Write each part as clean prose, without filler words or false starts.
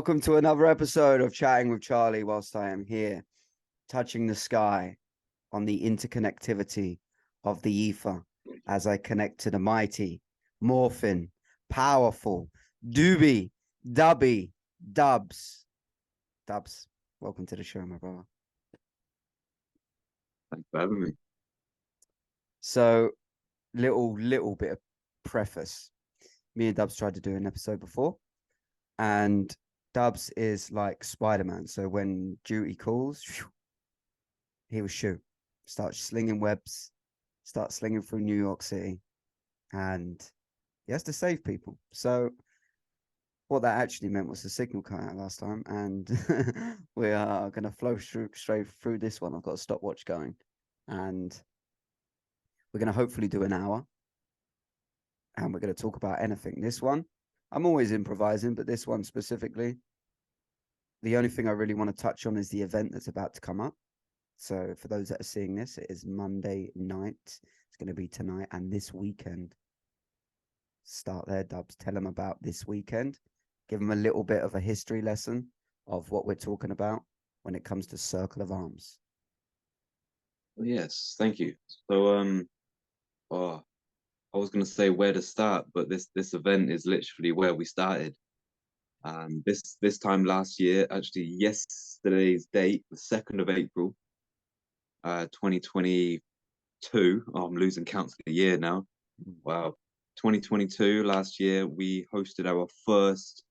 Welcome to another episode of Chatting with Charlie whilst I am here, touching the sky on the interconnectivity of the ether as I connect to the mighty, morphin, powerful, Dubs. Dubs, welcome to the show, my brother. Thanks for having me. So, little bit of preface. Me and Dubs tried to do an episode before, and Dubs is like Spider-Man. So when duty calls, he will shoot, start slinging webs, start slinging through New York City, and he has to save people. So what that actually meant was the signal cut out last time, and we are going to flow straight through this one. I've got a stopwatch going, and we're going to hopefully do an hour, and we're going to talk about anything. This one, I'm always improvising, but this one specifically, the only thing I really want to touch on is the event that's about to come up. So for those that are seeing this, it is Monday night. It's going to be tonight and this weekend. Start there, Dubs. Tell them about this weekend. Give them a little bit of a history lesson of what we're talking about when it comes to Circle of Arms. Yes, thank you. So, I was going to say where to start, but this event is literally where we started. This time last year, actually yesterday's date, the 2nd of April, 2022. Oh, I'm losing count of the year now. Wow. 2022, last year, we hosted our first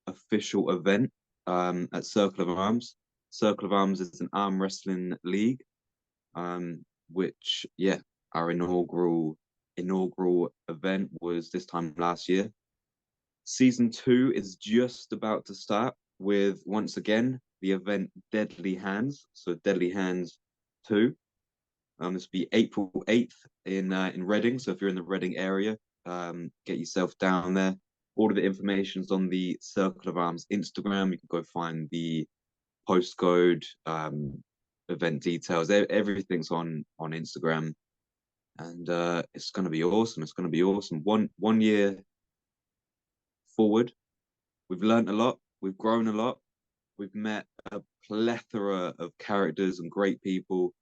official event at Circle of Arms. Circle of Arms is an arm wrestling league, which, yeah, our inaugural event was this time last year. Season 2 is just about to start with, once again, the event Deadly Hands. So Deadly Hands 2. This will be April 8th in Reading. So if you're in the Reading area, get yourself down there. All of the information's on the Circle of Arms Instagram. You can go find the postcode, event details. Everything's on Instagram, and it's going to be awesome. It's going to be awesome. One year forward, we've learned a lot. We've grown a lot. We've met a plethora of characters and great people,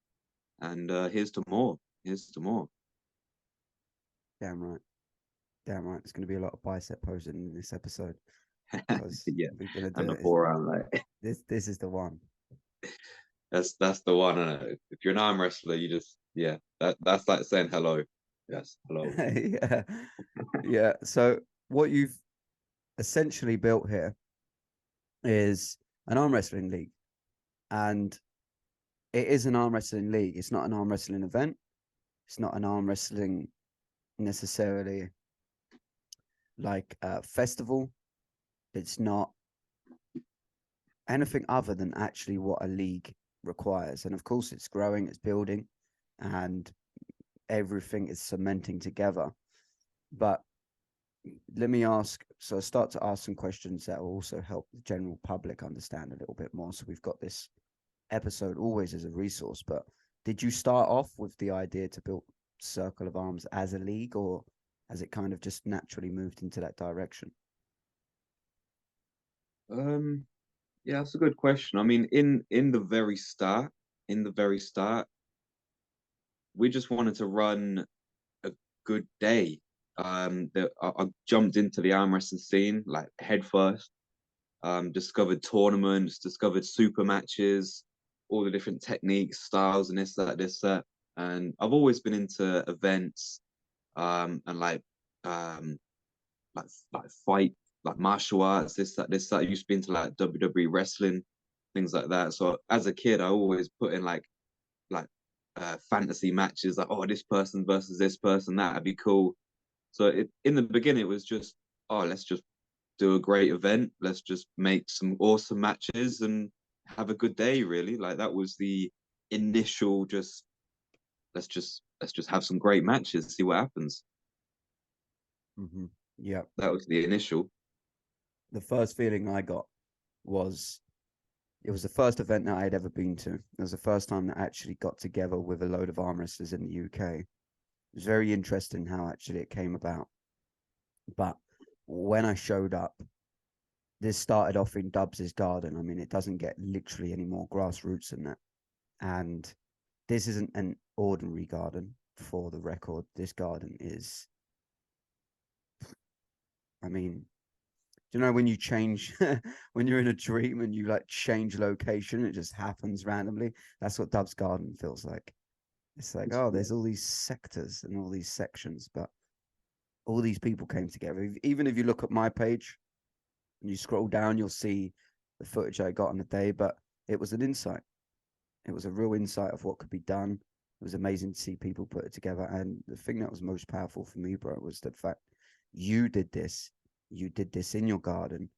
and here's to more. Here's to more. Damn right. Damn right. There's going to be a lot of bicep posing in this episode. Yeah, we're going to and do the forearm, like this is the one. that's the one. If you're an arm wrestler, you just that's like saying hello. Yes, hello. Yeah. So what you've essentially built here is an arm wrestling league, and it is an arm wrestling league. It's not an arm wrestling event. It's not an arm wrestling necessarily like a festival. It's not anything other than actually what a league requires. And of course, it's growing, it's building, and everything is cementing together. But let me ask, so I start to ask some questions that will also help the general public understand a little bit more. So we've got this episode always as a resource, but did you start off with the idea to build Circle of Arms as a league, or has it kind of just naturally moved into that direction? Yeah, that's a good question. I mean, in the very start, we just wanted to run a good day. I jumped into the arm wrestling scene like head first. Discovered tournaments, discovered super matches, all the different techniques, styles, and this, that. And I've always been into events, and like fight, like martial arts, this, that. I used to be into like WWE wrestling, things like that. So as a kid, I always put in like fantasy matches, like, oh, this person versus this person, that'd be cool. So in the beginning, it was just, oh, let's just do a great event. Let's just make some awesome matches and have a good day, really. Like that was the initial, just let's just have some great matches, see what happens. Mm-hmm. Yeah. That was the initial. The first feeling I got was it was the first event that I had ever been to. It was the first time that I actually got together with a load of arm wrestlers in the UK. It was very interesting how actually it came about. But when I showed up, this started off in Dubs's garden. I mean, it doesn't get literally any more grassroots than that. And this isn't an ordinary garden, for the record. This garden is, I mean, do you know when you change, when you're in a dream and you like change location, it just happens randomly? That's what Dub's garden feels like. It's like, oh, there's all these sectors and all these sections, but all these people came together. Even if you look at my page and you scroll down, you'll see the footage I got on the day, but it was an insight. It was a real insight of what could be done. It was amazing to see people put it together. And the thing that was most powerful for me, bro, was the fact you did this. You did this in your garden,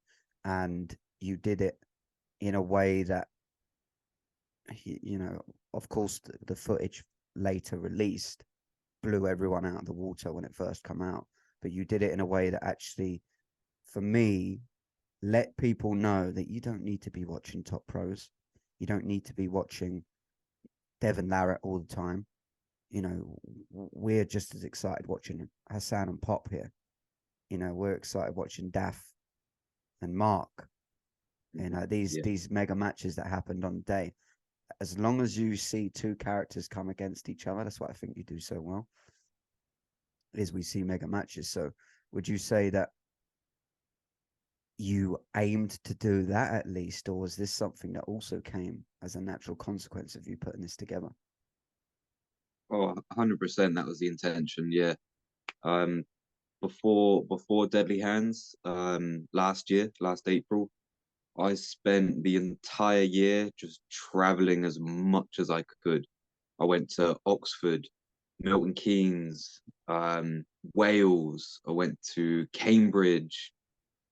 and you did it in a way that, you know, of course, the footage later released blew everyone out of the water when it first come out. But you did it in a way that actually, for me, let people know that you don't need to be watching top pros. You don't need to be watching Devin Larratt all the time. You know, we're just as excited watching Hassan and Pop here. You know, we're excited watching Daff and Mark. You know, these mega matches that happened on the day. As long as you see two characters come against each other, that's what I think you do so well. Is we see mega matches. So, would you say that you aimed to do that at least, or was this something that also came as a natural consequence of you putting this together? Oh, 100% that was the intention. Yeah. Um, before Deadly Hands, last April, I spent the entire year just traveling as much as I could. I went to Oxford, Milton Keynes, Wales. I went to Cambridge.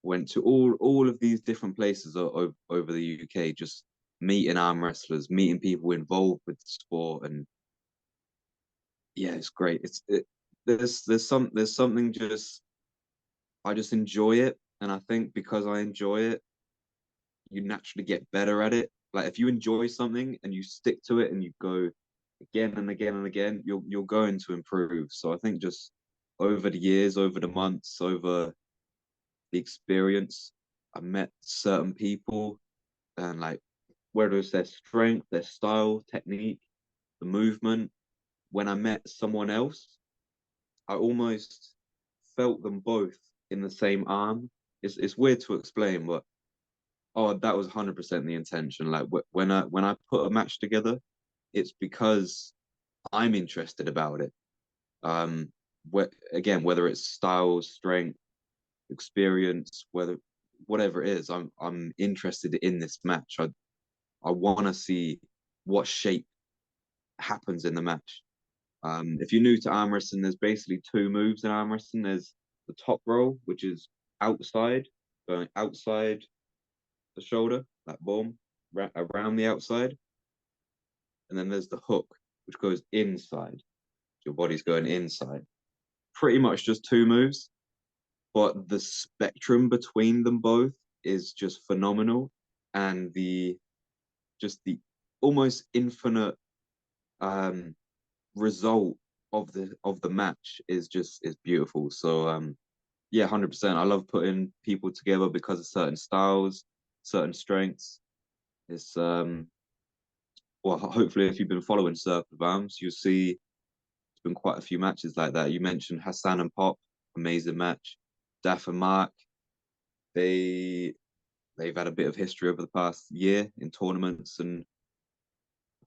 Went to all of these different places over the UK, just meeting arm wrestlers, meeting people involved with the sport, and yeah, it's great. There's something just I just enjoy it, and I think because I enjoy it, you naturally get better at it. Like if you enjoy something and you stick to it and you go again and again and again, you're going to improve. So I think just over the years, over the months, over the experience, I met certain people and like whether it's their strength, their style, technique, the movement. When I met someone else, I almost felt them both in the same arm. It's weird to explain, but oh, that was 100% the intention. Like when I put a match together, it's because I'm interested about it. Again, whether it's style, strength, experience, whatever it is, I'm interested in this match. I want to see what shape happens in the match. If you're new to arm wrestling, there's basically two moves in arm wrestling. There's the top roll, which is outside, going outside the shoulder, like boom, around the outside. And then there's the hook, which goes inside. Your body's going inside. Pretty much just two moves, but the spectrum between them both is just phenomenal. And the almost infinite um result of the match is beautiful. So yeah, 100%. I love putting people together because of certain styles, certain strengths. It's well, hopefully if you've been following Circle of Arms, you'll see it's been quite a few matches like that. You mentioned Hassan and Pop, amazing match. Daff and Mark, they they've had a bit of history over the past year in tournaments, and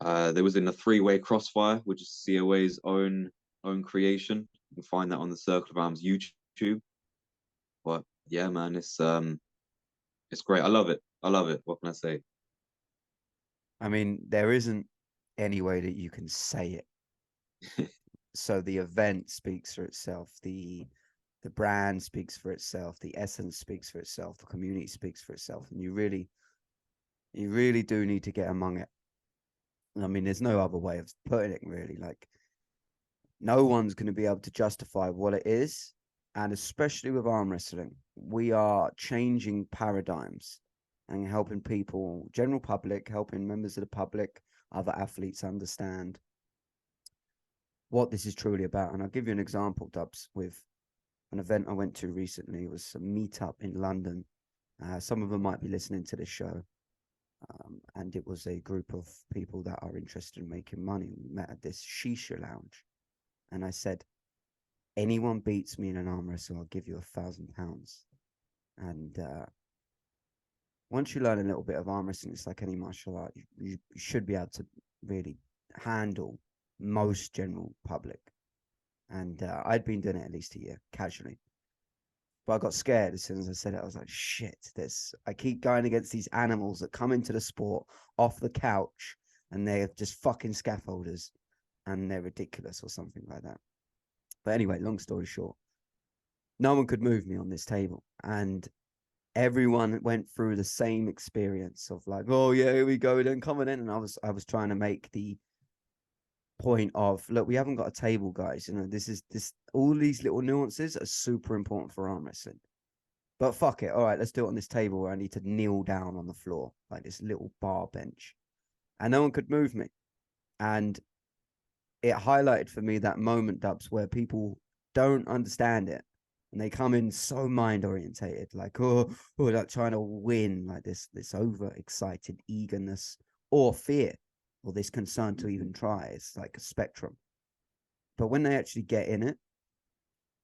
there was in a three-way crossfire, which is COA's own creation. You can find that on the Circle of Arms YouTube. But yeah, man, it's great. I love it. I love it. What can I say? I mean, there isn't any way that you can say it. So the event speaks for itself. The brand speaks for itself. The essence speaks for itself. The community speaks for itself. And you really do need to get among it. I mean, there's no other way of putting it, really. Like, no one's going to be able to justify what it is. And especially with arm wrestling, we are changing paradigms and helping people, general public, helping members of the public, other athletes understand what this is truly about. And I'll give you an example, Dubs, with an event I went to recently. It was a meetup in London, Some of them might be listening to this show. And it was a group of people that are interested in making money. We met at this shisha lounge. And I said, anyone beats me in an arm wrestle, I'll give you £1,000. And once you learn a little bit of arm wrestling, it's like any martial art. You should be able to really handle most general public. And I'd been doing it at least a year, casually. But I got scared as soon as I said it. I was like, shit, I keep going against these animals that come into the sport off the couch and they're just fucking scaffolders and they're ridiculous or something like that. But anyway, long story short, no one could move me on this table. And everyone went through the same experience of like, oh yeah, here we go, then coming in. And I was trying to make the point of, look, we haven't got a table, guys. You know, this all these little nuances are super important for arm wrestling. But fuck it. All right, let's do it on this table where I need to kneel down on the floor, like this little bar bench. And no one could move me. And it highlighted for me that moment, Dubs, where people don't understand it. And they come in so mind orientated, like, like trying to win, like this overexcited eagerness or fear or this concern to even try. It's like a spectrum. But when they actually get in it,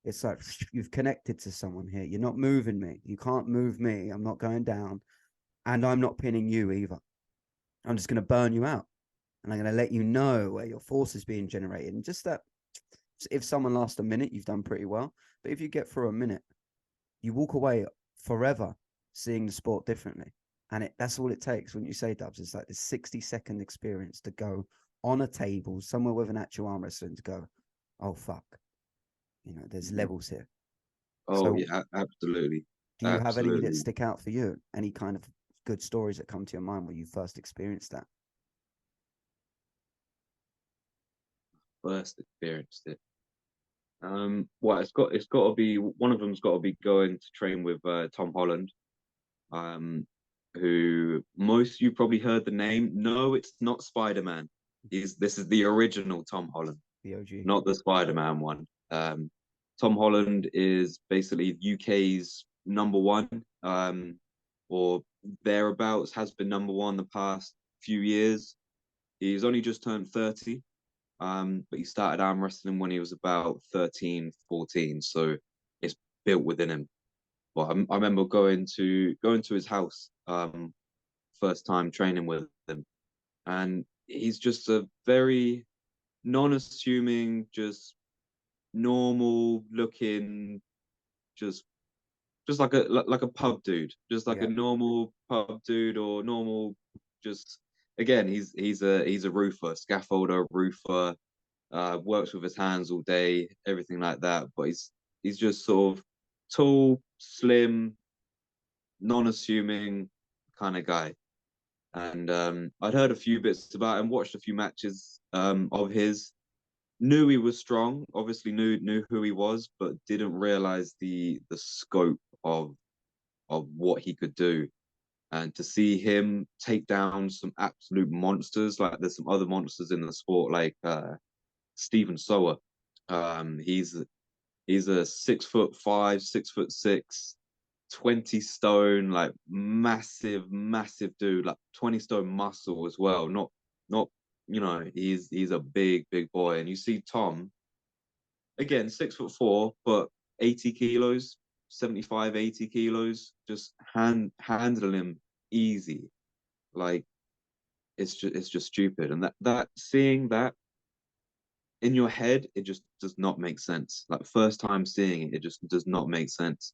it's like you've connected to someone here. You're not moving me. You can't move me. I'm not going down. And I'm not pinning you either. I'm just going to burn you out. And I'm going to let you know where your force is being generated. And just that, if someone lasts a minute, you've done pretty well. But if you get through a minute, you walk away forever seeing the sport differently. And that's all it takes when you say, Dubs. It's like this 60-second experience to go on a table somewhere with an actual arm wrestler and to go, oh, fuck. You know, there's levels here. Oh, so, yeah, absolutely. Do you have any that Absolutely. stick out for you? Any kind of good stories that come to your mind where you first experienced that? First experienced it. Well, it's got to be one of them's got to be going to train with Tom Holland, who most you probably heard the name. No, it's not Spider-Man. This is the original Tom Holland, The OG. not the Spider-Man one. Tom Holland is basically UK's number one, or thereabouts, has been number one the past few years. He's only just turned 30, but he started arm wrestling when he was about 13, 14. So it's built within him. But I remember going to his house, first time training with him, and he's just a very non-assuming, just normal looking, just like a pub dude, just like a Yeah. normal pub dude or normal, just again, he's a roofer, scaffolder, roofer, works with his hands all day, everything like that. But he's just sort of tall, slim, non-assuming kind of guy. And I'd heard a few bits about him, watched a few matches of his, knew he was strong, obviously knew who he was, but didn't realize the scope of what he could do. And to see him take down some absolute monsters, like there's some other monsters in the sport, like Stephen Sower. He's a 6'5", 6'6", 20 stone, like massive dude, like 20 stone muscle as well. Not he's a big boy. And you see Tom, again, 6'4", but 80 kilos, 75, 80 kilos, just handle him easy. Like it's just stupid. And that seeing that in your head, it just does not make sense. Like first time seeing it, it just does not make sense.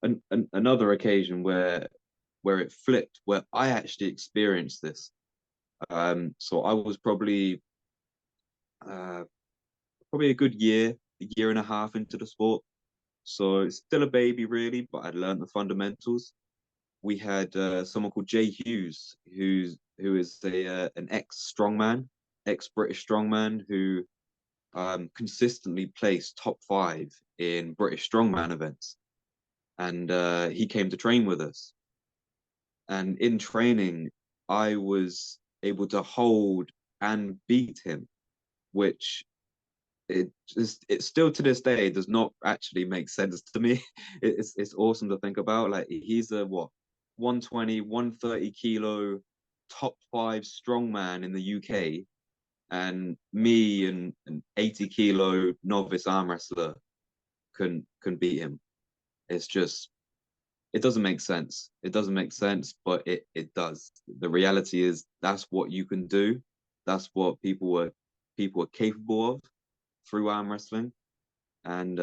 And another occasion where it flipped, where I actually experienced this. So I was uh, probably a good year and a half into the sport. So it's still a baby, really, but I'd learned the fundamentals. We had someone called Jay Hughes, who is an ex strongman, ex British strongman, who consistently placed top 5 in British strongman events, and he came to train with us. And in training, I was able to hold and beat him, which it still to this day does not actually make sense to me. It's awesome to think about. Like he's a what 120, 130 kilo top 5 strongman in the UK, and me and an 80 kilo novice arm wrestler can beat him. It's just, it doesn't make sense. It doesn't make sense, but it does. The reality is that's what you can do. That's what people are capable of through arm wrestling. And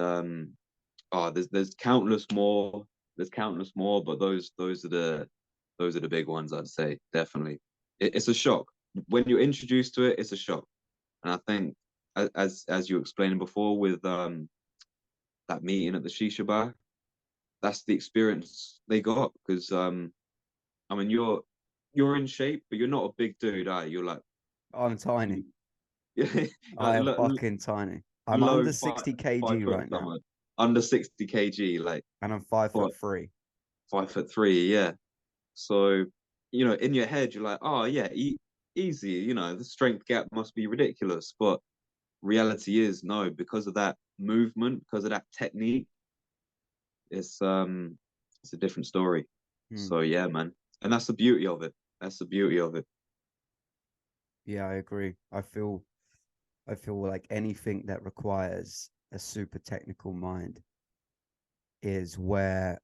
there's countless more. There's countless more, but those are the big ones, I'd say. Definitely. It's a shock. When you're introduced to it, it's a shock. And I think, as you explained before with that meeting at the shisha bar, that's the experience they got. Because I mean, you're in shape, but you're not a big dude, are you? You're like, I'm tiny. yeah, I like am fucking tiny. I'm low under 60 kg 5 foot right now, somewhere, under 60 kg, like and I'm 5'3". 5'3", yeah. So, in your head, you're like, oh yeah, easy. The strength gap must be ridiculous, but reality is no, because of that movement, because of that technique, it's a different story. Hmm. So yeah, man, and that's the beauty of it. That's the beauty of it. Yeah, I agree. I feel like anything that requires a super technical mind is where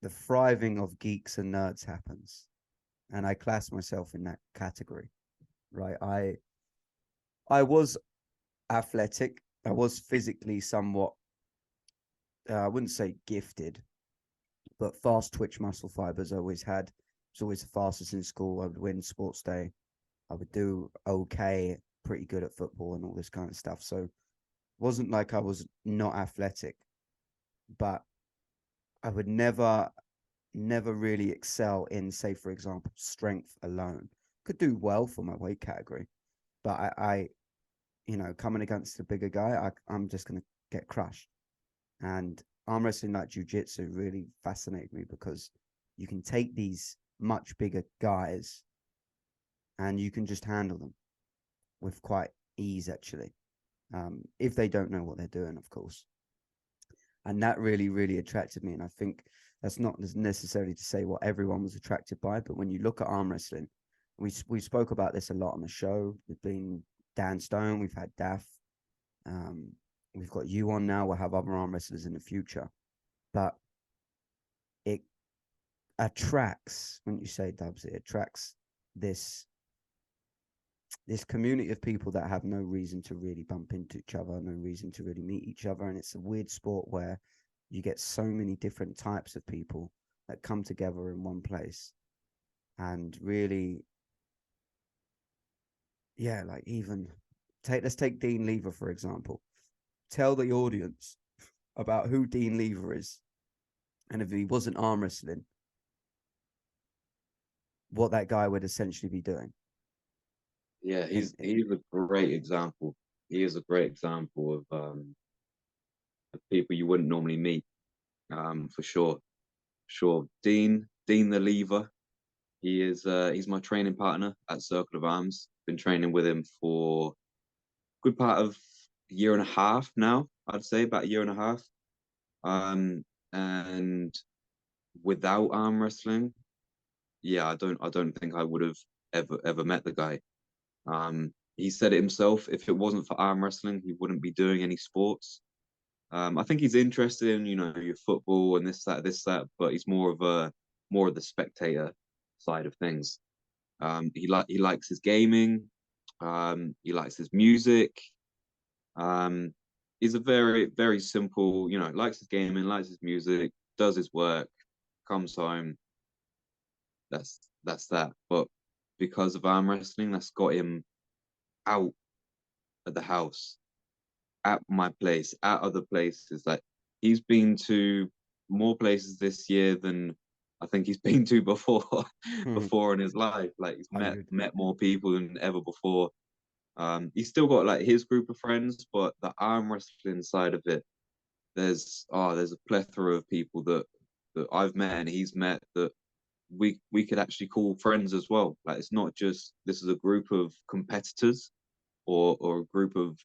the thriving of geeks and nerds happens. And I class myself in that category, right? I was athletic. I was physically somewhat, I wouldn't say gifted, but fast twitch muscle fibers I always had. I was always the fastest in school. I would win sports day. I would do okay, pretty good at football and all this kind of stuff. So it wasn't like I was not athletic, but I would never really excel in, say, for example, strength alone. Could do well for my weight category, but coming against a bigger guy, I'm just going to get crushed. And arm wrestling, like jujitsu, really fascinated me because you can take these much bigger guys and you can just handle them with quite ease, actually, if they don't know what they're doing, of course. And that really, really attracted me. And I think that's not necessarily to say what everyone was attracted by, but when you look at arm wrestling, we spoke about this a lot on the show. There's been Dan Stone, we've had Daff, um, we've got you on now. We'll have other arm wrestlers in the future, but it attracts, when you say Dubs, it attracts this this community of people that have no reason to really bump into each other, no reason to really meet each other. And it's a weird sport where you get so many different types of people that come together in one place. And really, yeah, like even let's take Dean Lever, for example. Tell the audience about who Dean Lever is. And if he wasn't arm wrestling, what that guy would essentially be doing. Yeah, And he's a great example. He is a great example of people you wouldn't normally meet, for sure. Sure. Dean the Lever. He's my training partner at Circle of Arms. Been training with him for a good part of a year and a half now. I'd say about a year and a half. And without arm wrestling, yeah, I don't think I would have ever met the guy. He said it himself. If it wasn't for arm wrestling, he wouldn't be doing any sports. I think he's interested in, your football and this, that, but he's more of the spectator side of things. He likes his gaming. He likes his music. Um, he's a very, very simple, likes his gaming, likes his music, does his work, comes home. That's that. But because of arm wrestling, that's got him out of the house, at my place, at other places. Like he's been to more places this year than I think he's been to before before in his life. Like he's met 100. met more people than ever before. He's still got like his group of friends, but the arm wrestling side of it, there's a plethora of people that I've met and he's met that we could actually call friends as well. Like it's not just this is a group of competitors or a group of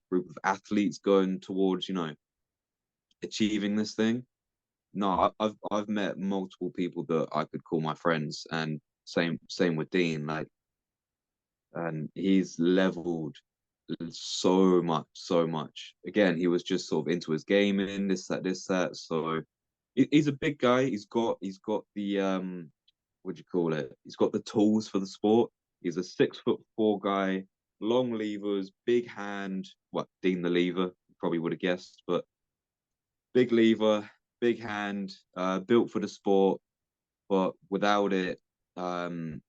athletes going towards achieving this thing. no, I've met multiple people that I could call my friends, and same with Dean. Like, and he's leveled so much, so much. Again, he was just sort of into his gaming, this, that. So he's a big guy. He's got the what do you call it? He's got the tools for the sport. He's a 6'4" guy, long levers, big hand. What, Dean the lever? Probably would have guessed, but big lever, big hand, built for the sport, but without it, um,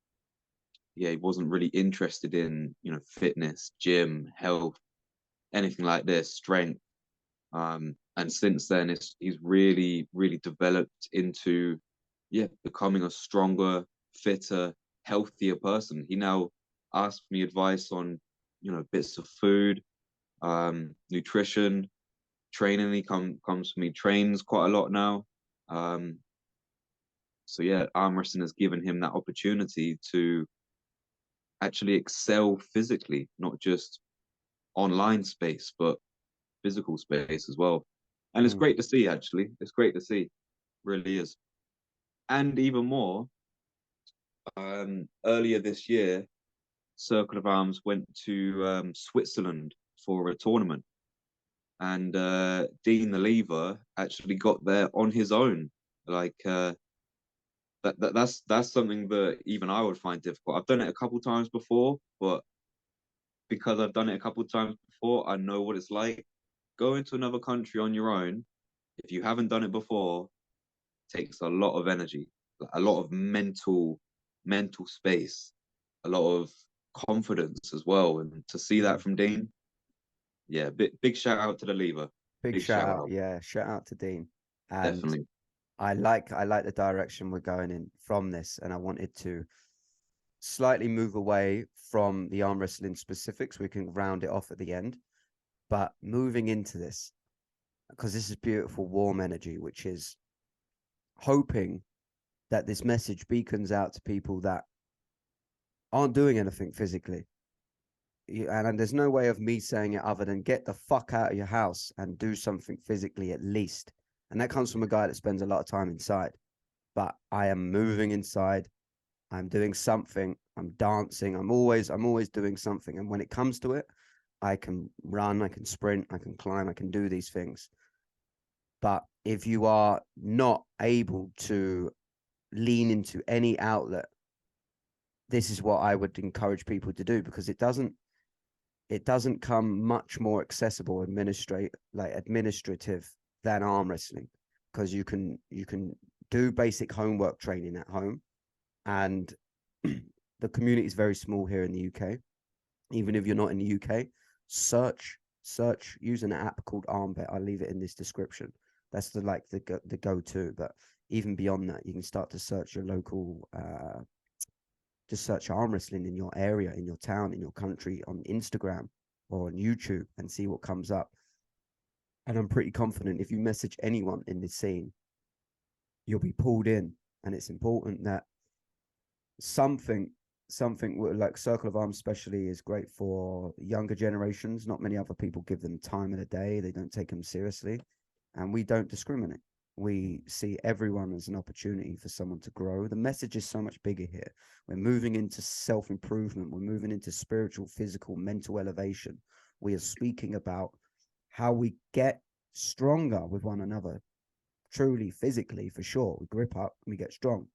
yeah, he wasn't really interested in, fitness, gym, health, anything like this, strength. And since then, he's really, really developed into, yeah, becoming a stronger, fitter, healthier person. He now asks me advice on, bits of food, nutrition, training. He comes to me, trains quite a lot now. Um, so yeah, arm wrestling has given him that opportunity to actually excel physically, not just online space, but physical space as well. And it's Mm. great to see, actually. It's great to see, really is. And even more, earlier this year, Circle of Arms went to Switzerland for a tournament, and Dean the Lever actually got there on his own. Like that's something that even I would find difficult. I've done it a couple times before, but because I've done it a couple times before, I know what it's like. Going to another country on your own, if you haven't done it before, takes a lot of energy, a lot of mental space, a lot of confidence as well. And to see that Mm. from Dean, yeah, big shout out to the lever. Big Big shout shout out, out, yeah, shout out to Dean. And definitely. I like the direction we're going in from this, and I wanted to slightly move away from the arm wrestling specifics. We can round it off at the end, but moving into this, because this is beautiful, warm energy, which is hoping that this message beacons out to people that aren't doing anything physically. And there's no way of me saying it other than get the fuck out of your house and do something physically at least. And that comes from a guy that spends a lot of time inside. But I am moving inside. I'm doing something. I'm dancing. I'm always doing something. And when it comes to it, I can run, I can sprint, I can climb, I can do these things. But if you are not able to lean into any outlet, this is what I would encourage people to do, because it doesn't come much more accessible administrative than arm wrestling, because you can do basic homework training at home, and the community is very small here in the UK. Even if you're not in the UK, search use an app called Armbet. I'll leave it in this description. That's the go-to. But even beyond that, you can start to search your local just search arm wrestling in your area, in your town, in your country, on Instagram or on YouTube, and see what comes up. And I'm pretty confident if you message anyone in this scene, you'll be pulled in. And it's important that something like Circle of Arms especially is great for younger generations. Not many other people give them time of the day. They don't take them seriously, and we don't discriminate. We see everyone as an opportunity for someone to grow. The message is so much bigger here. We're moving into self-improvement. We're moving into spiritual, physical, mental elevation. We are speaking about how we get stronger with one another, truly, physically, for sure. We grip up and we get strong.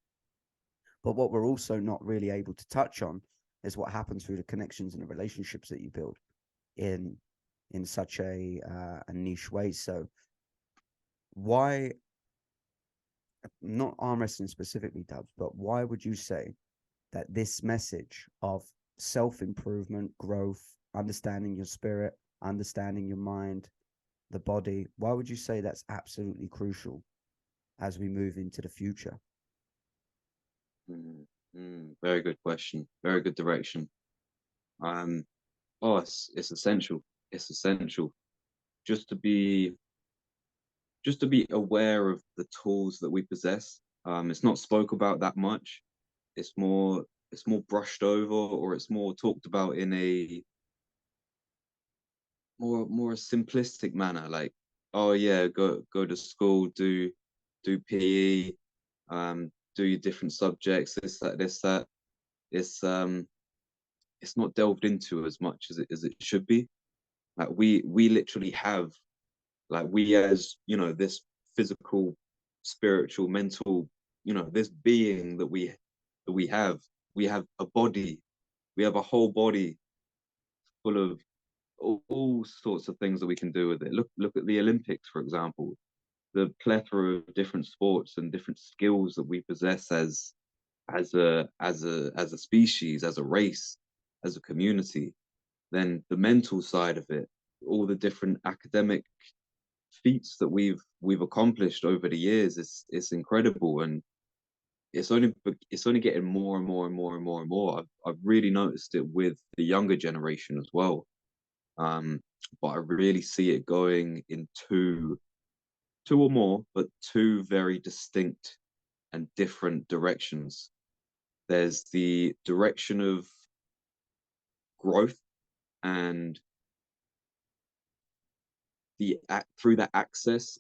But what we're also not really able to touch on is what happens through the connections and the relationships that you build in such a niche way. So why, not arm wrestling specifically, Dubs, but why would you say that this message of self-improvement, growth, understanding your spirit, understanding your mind, the body, why would you say that's absolutely crucial as we move into the future? Very good question. Very good direction. Um, oh, it's essential. It's essential just to be just to be aware of the tools that we possess. It's not spoke about that much. It's more brushed over, or it's more talked about in a more simplistic manner. Like, oh yeah, go to school, do do PE, do your different subjects, this, that, this, that. It's not delved into as much as it should be. Like we literally have, like, we as, you know, this physical, spiritual, mental, you know, this being that we have a body, we have a whole body full of all sorts of things that we can do with it. Look at the Olympics, for example, the plethora of different sports and different skills that we possess as a species, as a race, as a community. Then the mental side of it, all the different academic feats that we've accomplished over the years, it's incredible. And it's only getting more and more and more and more and more. I've really noticed it with the younger generation as well. But I really see it going in two or more, but two very distinct and different directions. There's the direction of growth and through that access,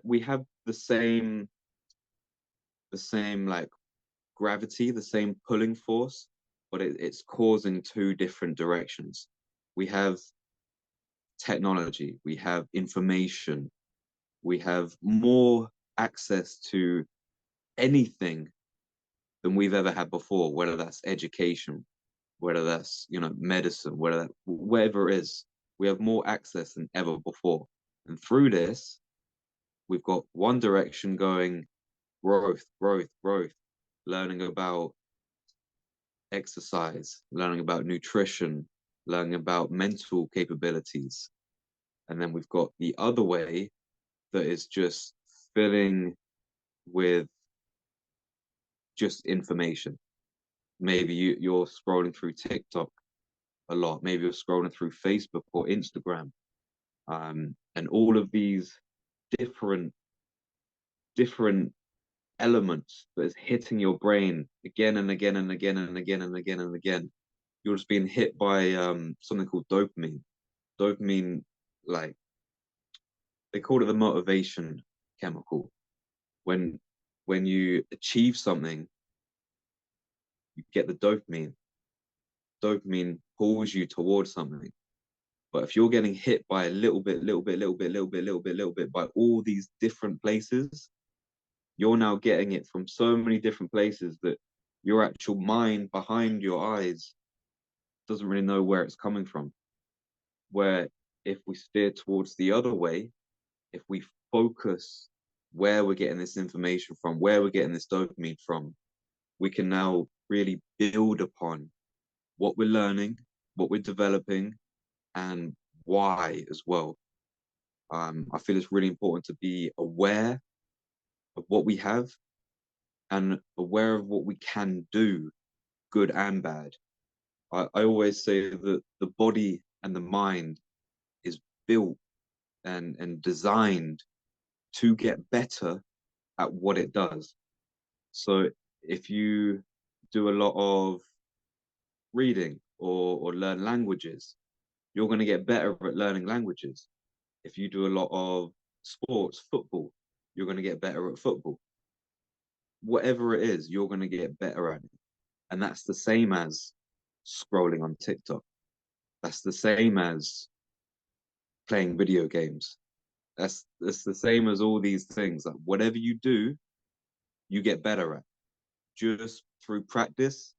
we have the same like gravity, the same pulling force, but it's causing two different directions. We have technology, we have information, we have more access to anything than we've ever had before, whether that's education, whether that's, you know, medicine, whatever it is, we have more access than ever before. And through this, we've got one direction going: growth, growth, growth, learning about exercise, learning about nutrition, learning about mental capabilities. And then we've got the other way that is just filling with just information. Maybe you're scrolling through TikTok a lot. Maybe you're scrolling through Facebook or Instagram. And all of these different different elements that is hitting your brain again and again and again and again and again and again. You're just being hit by something called dopamine. Dopamine, like, they call it the motivation chemical. When you achieve something, you get the dopamine. Dopamine pulls you towards something. But if you're getting hit by a little bit, little bit, little bit, little bit, little bit, little bit, by all these different places, you're now getting it from so many different places that your actual mind behind your eyes doesn't really know where it's coming from. Where if we steer towards the other way, if we focus where we're getting this information from, where we're getting this dopamine from, we can now really build upon what we're learning, what we're developing, and why as well. I feel it's really important to be aware of what we have and aware of what we can do, good and bad. I always say that the body and the mind is built and designed to get better at what it does. So if you do a lot of reading or learn languages, you're going to get better at learning languages. If you do a lot of sports, football, you're going to get better at football. Whatever it is, you're going to get better at it. And that's the same as scrolling on TikTok. That's the same as playing video games. That's the same as all these things. Like, whatever you do, you get better at, just through practice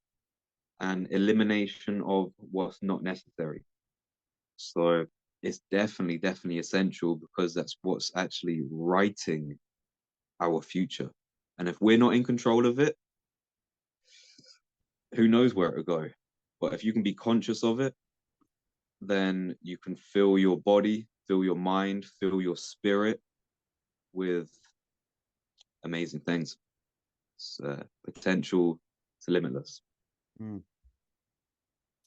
and elimination of what's not necessary. So it's definitely, definitely essential, because that's what's actually writing our future. And if we're not in control of it, who knows where it'll go. But if you can be conscious of it, then you can fill your body, fill your mind, fill your spirit with amazing things. It's, potential to limitless. Mm.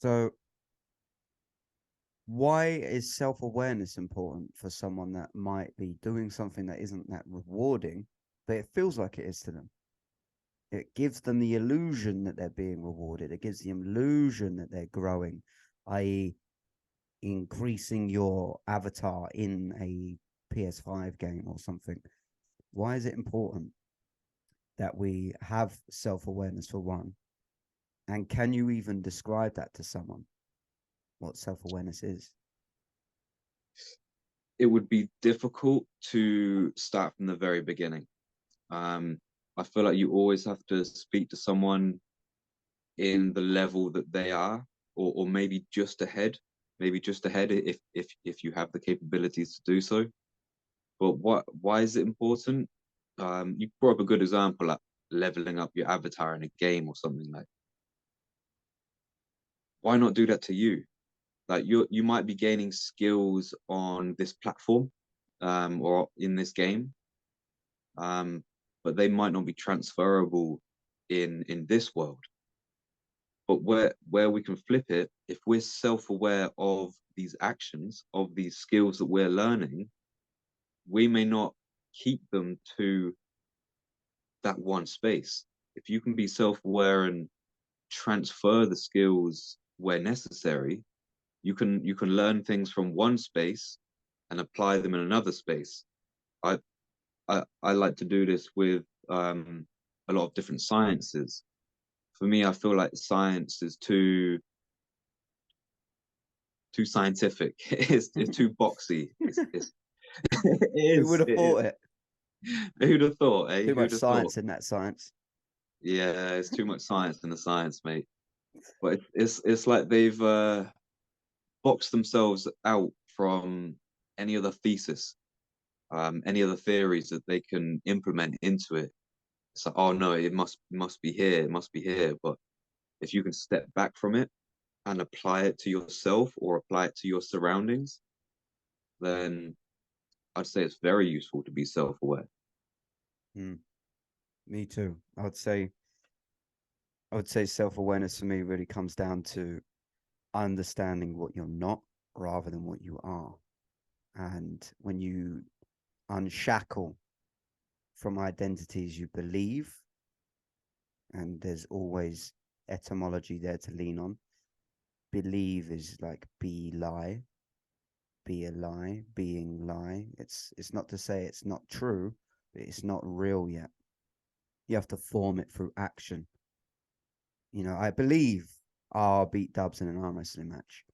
So why is self-awareness important for someone that might be doing something that isn't that rewarding, but it feels like it is to them? It gives them the illusion that they're being rewarded. It gives the illusion that they're growing, i.e., increasing your avatar in a PS5 game or something. Why is it important that we have self-awareness for one? And can you even describe that to someone, what self-awareness is? It would be difficult to start from the very beginning. I feel like you always have to speak to someone in the level that they are, or maybe just ahead, if you have the capabilities to do so. But why is it important? You brought up a good example, like leveling up your avatar in a game or something. Like, why not do that to you? Like, you might be gaining skills on this platform, or in this game, um, but they might not be transferable in this world. But where we can flip it, if we're self-aware of these actions, of these skills that we're learning, we may not keep them to that one space. If you can be self-aware and transfer the skills where necessary, you can learn things from one space and apply them in another space. I I like to do this with a lot of different sciences. For me, I feel like science is too scientific. It's too boxy. It Who would is. have It is. thought it? Who'd have thought, eh? Too much Who'd have thought? science in that science. Yeah, it's too much science in the science, mate. But it's like they've boxed themselves out from any other thesis, any other theories that they can implement into it. It's like, oh no, it must be here, it must be here. But if you can step back from it and apply it to yourself or apply it to your surroundings, then I'd say it's very useful to be self-aware. Mm, me too. I would say self-awareness for me really comes down to understanding what you're not rather than what you are. And when you unshackle from identities you believe, and there's always etymology there to lean on. Believe is like be lie, be a lie, being lie. It's not to say it's not true, but it's not real yet. You have to form it through action. I believe I'll beat Dubs in an arm wrestling match,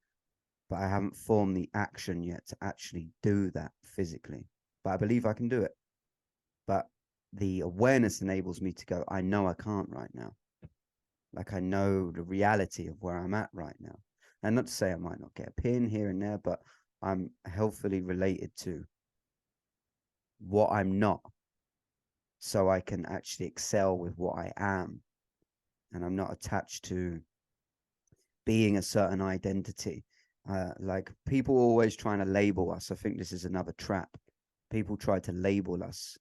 but I haven't formed the action yet to actually do that physically. But I believe I can do it. But the awareness enables me to go, I know I can't right now. Like I know the reality of where I'm at right now. And not to say I might not get a pin here and there, but I'm healthily related to what I'm not, so I can actually excel with what I am. And I'm not attached to being a certain identity. Like people always trying to label us. I think this is another trap. People try to label us.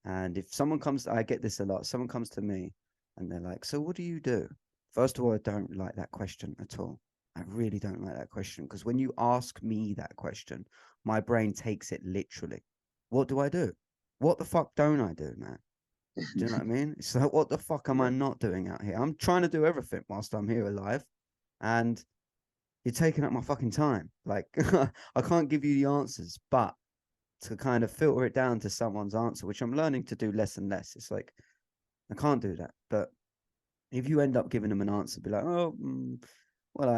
And if someone comes, I get this a lot. Someone comes to me and they're like, so what do you do? First of all, I don't like that question at all. I really don't like that question because when you ask me that question, my brain takes it literally. What do I do? What the fuck don't I do, man? Do you know what I mean? It's like, what the fuck am I Yeah. not doing out here? I'm trying to do everything whilst I'm here alive. And you're taking up my fucking time. Like, I can't give you the answers, but to kind of filter it down to someone's answer, which I'm learning to do less and less. It's like, I can't do that. But if you end up giving them an answer, be like, oh, well,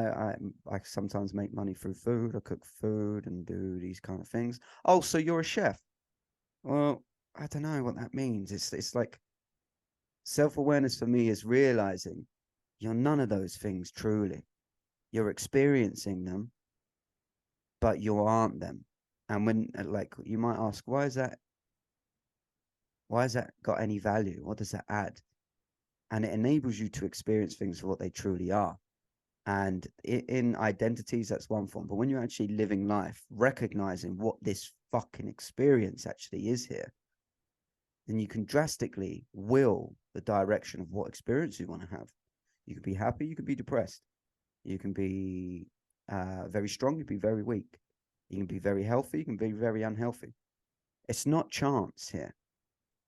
I sometimes make money through food. I cook food and do these kind of things. Oh, so you're a chef? Well, I don't know what that means. It's like self-awareness for me is realizing you're none of those things truly. You're experiencing them, but you aren't them. And when like you might ask, why is that? Why has that got any value? What does that add? And it enables you to experience things for what they truly are. And in identities, that's one form. But when you're actually living life, recognizing what this fucking experience actually is here, then you can drastically will the direction of what experience you want to have. You can be happy, you can be depressed, you can be very strong, you can be very weak, you can be very healthy, you can be very unhealthy. It's not chance here.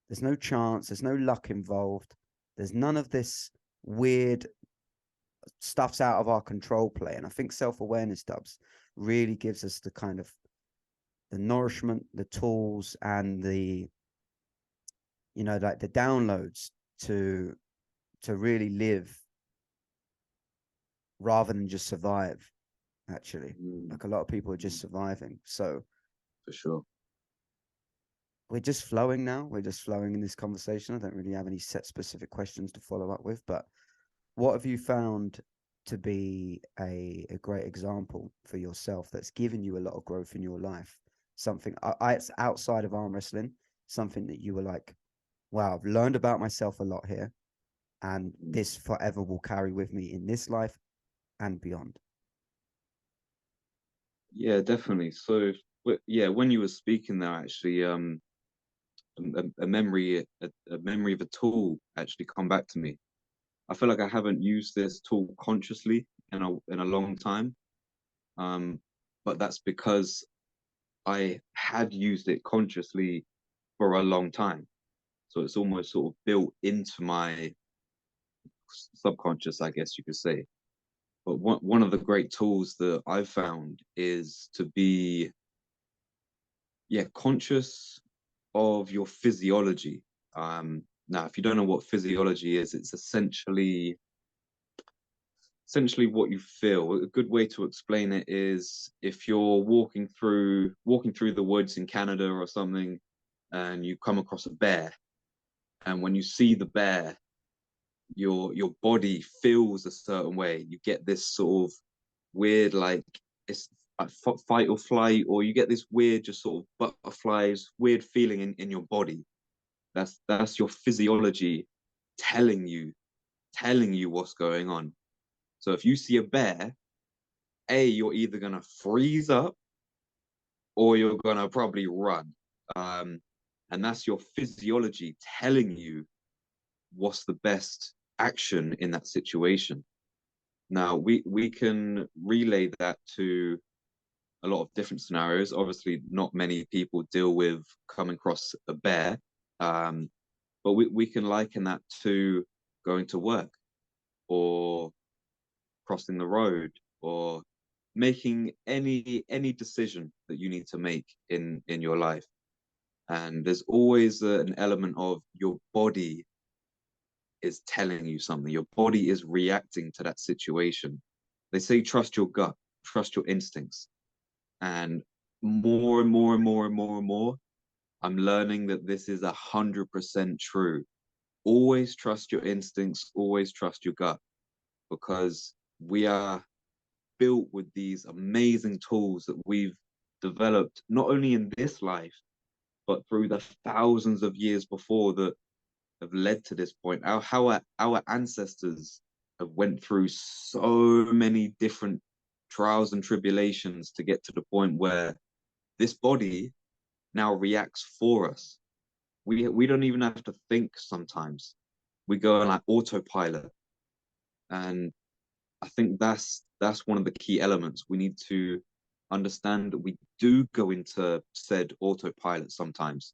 There's no chance, there's no luck involved. There's none of this weird stuff's out of our control play. And I think self-awareness, Dubs, really gives us the kind of the nourishment, the tools, and the you know, like the downloads to really live rather than just survive. Actually, like a lot of people are just surviving. So for sure. we're just flowing now. We're just flowing in this conversation. I don't really have any set specific questions to follow up with, but what have you found to be a great example for yourself that's given you a lot of growth in your life? Something it's outside of arm wrestling, something that you were like, wow, I've learned about myself a lot here, and this forever will carry with me in this life and beyond. Yeah, definitely. So, yeah, when you were speaking there, actually, a memory, a memory of a tool actually come back to me. I feel like I haven't used this tool consciously in a long time, but that's because I had used it consciously for a long time. So it's almost sort of built into my subconscious, I guess you could say. But one of the great tools that I've found is to be, yeah, conscious of your physiology. Now, if you don't know what physiology is, it's essentially what you feel. A good way to explain it is if you're walking through the woods in Canada or something, and you come across a bear, and when you see the bear, your body feels a certain way. You get this sort of weird, like it's like fight or flight, or you get this weird, just sort of butterflies, weird feeling in your body. That's your physiology telling you what's going on. So if you see a bear, you're either gonna freeze up or you're gonna probably run. Um, and that's your physiology telling you what's the best action in that situation. Now we can relay that to a lot of different scenarios. Obviously, not many people deal with coming across a bear, but we can liken that to going to work or crossing the road or making any decision that you need to make in your life. And there's always an element of your body is telling you something. Your body is reacting to that situation. They say trust your gut, trust your instincts. And more and more and more and more and more, I'm learning that this is 100% true. Always trust your instincts, always trust your gut, because we are built with these amazing tools that we've developed, not only in this life, but through the thousands of years before that have led to this point. Our ancestors have went through so many different trials and tribulations to get to the point where this body now reacts for us. We don't even have to think sometimes. We go on like autopilot. And I think that's one of the key elements. We need to understand that we do go into said autopilot sometimes.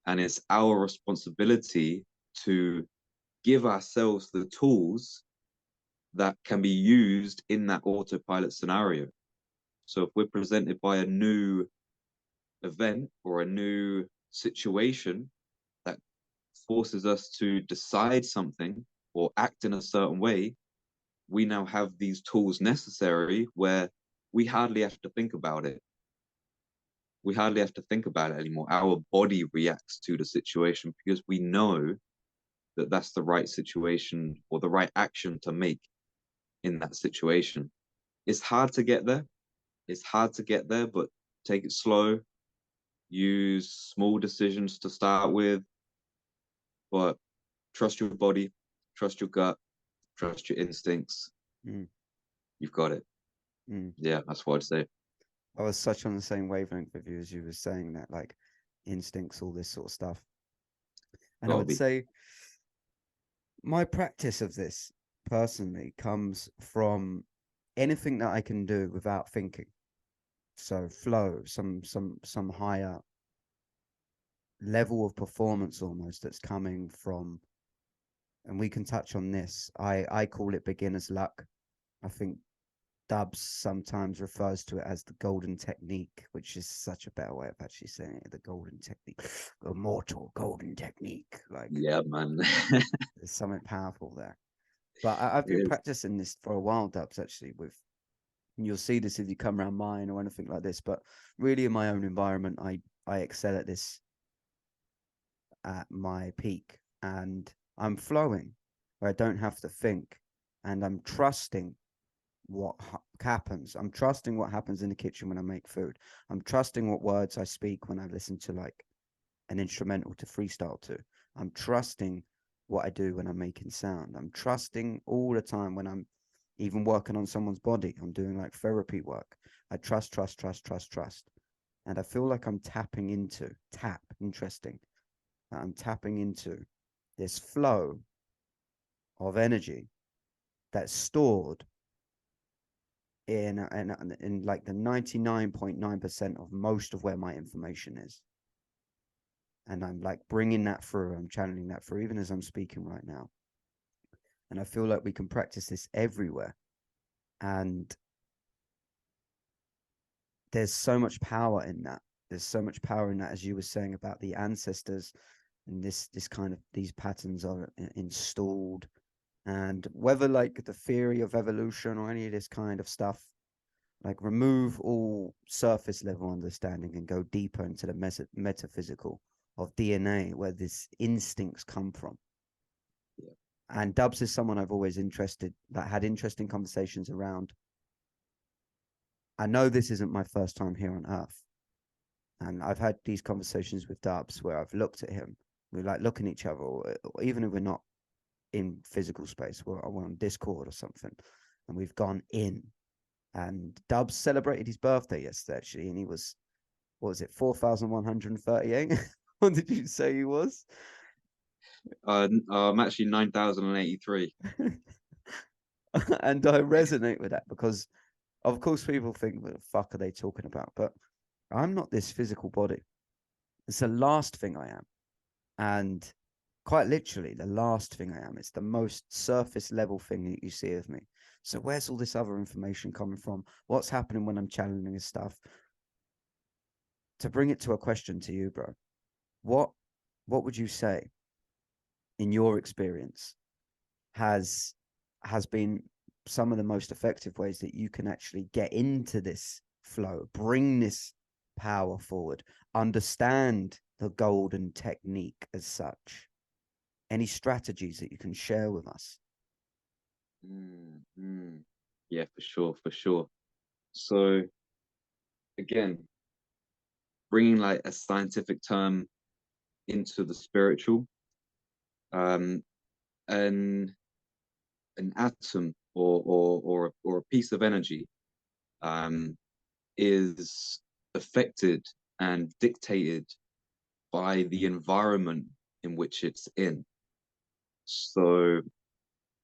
And it's our responsibility to give ourselves the tools that can be used in that autopilot scenario. So if we're presented by a new event or a new situation that forces us to decide something or act in a certain way, we now have these tools necessary where we hardly have to think about it. We hardly have to think about it anymore. Our body reacts to the situation because we know that that's the right situation or the right action to make in that situation. It's hard to get there. It's hard to get there, but take it slow. Use small decisions to start with, but trust your body, trust your gut, trust your instincts. Mm. You've got it. Mm. Yeah, that's what I'd say. I was such on the same wavelength with you as you were saying that, like instincts, all this sort of stuff. And I Gotta would be. say my practice of this personally comes from anything that I can do without thinking. So flow, some higher level of performance almost that's coming from, and we can touch on this. I call it beginner's luck. I think Dubs sometimes refers to it as the golden technique, which is such a better way of actually saying it. The golden technique, the immortal golden technique. Like, Yeah, man. there's something powerful there. But I've been It is. practicing this for a while, Dubs, actually. You'll see this if you come around mine or anything like this. But really, in my own environment, I excel at this at my peak, and I'm flowing where I don't have to think, and I'm trusting what happens. I'm trusting what happens in the kitchen when I make food. I'm trusting what words I speak when I listen to like an instrumental to freestyle to. I'm trusting what I do when I'm making sound. I'm trusting all the time when I'm even working on someone's body. I'm doing like therapy work. I trust, trust, trust, trust, trust. And I feel like I'm tapping into interesting. I'm tapping into this flow of energy that's stored in like the 99.9% of most of where my information is. And I'm like bringing that through. I'm channeling that through, even as I'm speaking right now. And I feel like we can practice this everywhere. And there's so much power in that. There's so much power in that, as you were saying about the ancestors, and this kind of these patterns are installed. And whether like the theory of evolution or any of this kind of stuff, like remove all surface level understanding and go deeper into the metaphysical of DNA, where these instincts come from. Yeah. And Dubs is someone I've always had interesting conversations around. I know this isn't my first time here on Earth, and I've had these conversations with Dubs where I've looked at him, we're like looking at each other, or even if we're not in physical space, we're on Discord or something, and we've gone in. And Dubs celebrated his birthday yesterday, actually, and he was, what was it, 4,138? What did you say he was? I'm actually 9,083. And I resonate with that because, of course, people think, what the fuck are they talking about? But I'm not this physical body. It's the last thing I am. And quite literally, the last thing I am. It's the most surface level thing that you see of me. So where's all this other information coming from? What's happening when I'm channeling this stuff? To bring it to a question to you, bro, what what would you say in your experience has been some of the most effective ways that you can actually get into this flow, bring this power forward, understand the golden technique as such? Any strategies that you can share with us? Yeah, for sure, for sure. So again, bringing like a scientific term into the spiritual, um, an an atom or a piece of energy um, is affected and dictated by the environment in which it's in. So,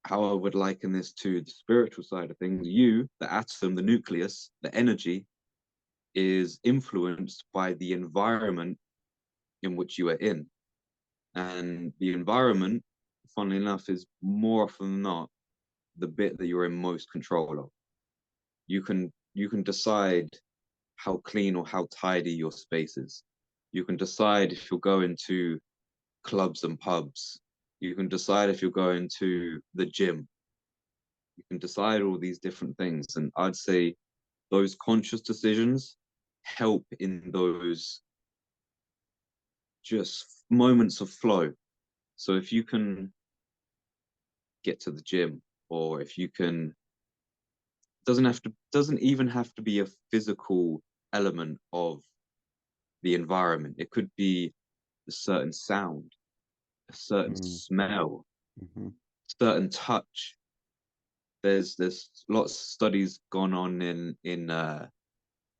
how I would liken this to the spiritual side of things, you, the atom, the nucleus, the energy, is influenced by the environment in which you are in. And the environment, funnily enough, is more often than not the bit that you're in most control of. You can decide how clean or how tidy your space is. You can decide if you're going to clubs and pubs. You can decide if you're going to the gym. You can decide all these different things. And I'd say those conscious decisions help in those just moments of flow. So if you can get to the gym, or if you can, doesn't even have to be a physical element of the environment. It could be a certain sound, a certain Mm, smell, mhm, certain touch. There's lots of studies gone on in the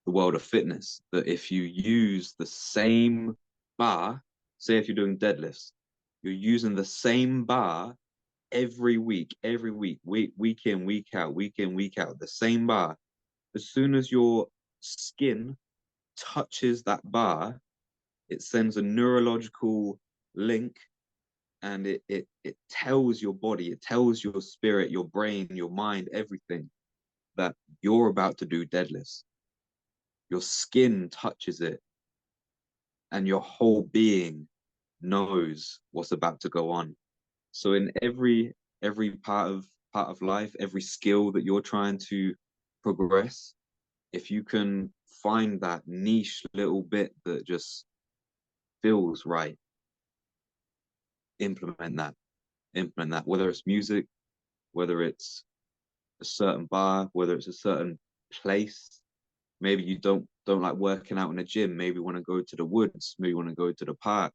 world of fitness that if you use the same bar, say if you're doing deadlifts, you're using the same bar week in, week out, the same bar. As soon as your skin touches that bar, it sends a neurological link, and it tells your body, it tells your spirit, your brain, your mind, everything that you're about to do deadlifts, your skin touches it, and your whole being knows what's about to go on. So in every part of life, every skill that you're trying to progress, if you can find that niche little bit that just feels right, implement that. Implement that. Whether it's music, whether it's a certain bar, whether it's a certain place. Maybe you don't like working out in a gym. Maybe you want to go to the woods. Maybe you want to go to the park.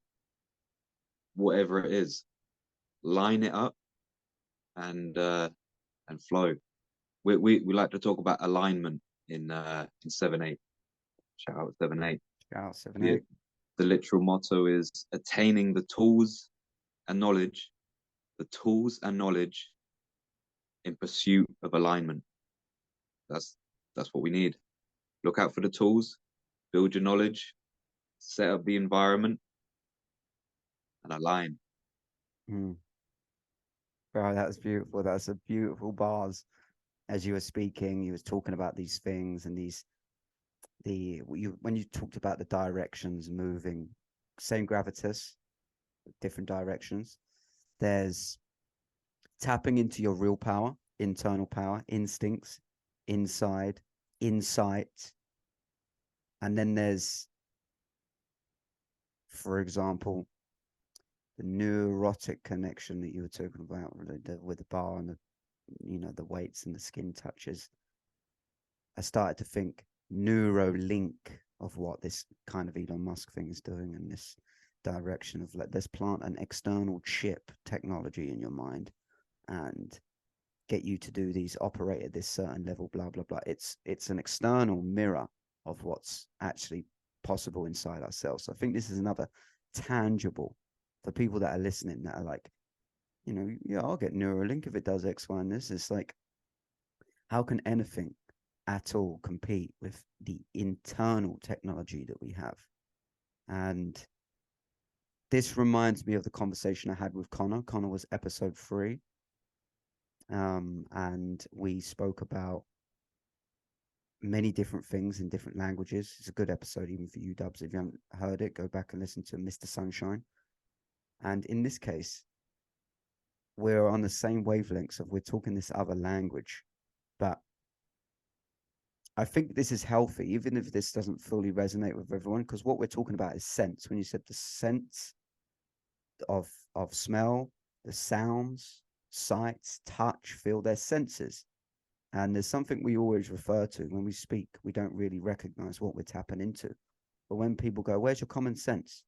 Whatever it is, line it up and flow. We like to talk about alignment in 7-8. Shout out 7-8. Shout out 7, The 8. the literal motto is attaining the tools and knowledge, in pursuit of alignment. That's what we need. Look out for the tools, build your knowledge, set up the environment, and align. Bro, that was beautiful. That's a beautiful bars. As you were speaking, you was talking about these things and when you talked about the directions moving, same gravitas, different directions. There's tapping into your real power, internal power, instincts, inside, insight. And then there's, for example, the neurotic connection that you were talking about with the bar and the weights and the skin touches. I started to think neurolink of what this kind of Elon Musk thing is doing in this direction of let's plant an external chip technology in your mind and get you to do these, operate at this certain level, blah blah blah. It's an external mirror of what's actually possible inside ourselves. So I think this is another tangible for people that are listening that are like, yeah, I'll get Neuralink if it does X, Y, and this. It's like, how can anything at all compete with the internal technology that we have? And this reminds me of the conversation I had with Connor. Connor was episode 3. And we spoke about many different things in different languages. It's a good episode, even for you, Dubs. If you haven't heard it, go back and listen to Mr. Sunshine. And in this case, we're on the same wavelengths of we're talking this other language. But I think this is healthy, even if this doesn't fully resonate with everyone, because what we're talking about is sense. When you said the sense of smell, the sounds, sights, touch, feel, their senses. And there's something we always refer to when we speak. We don't really recognize what we're tapping into. But when people go, where's your common sense?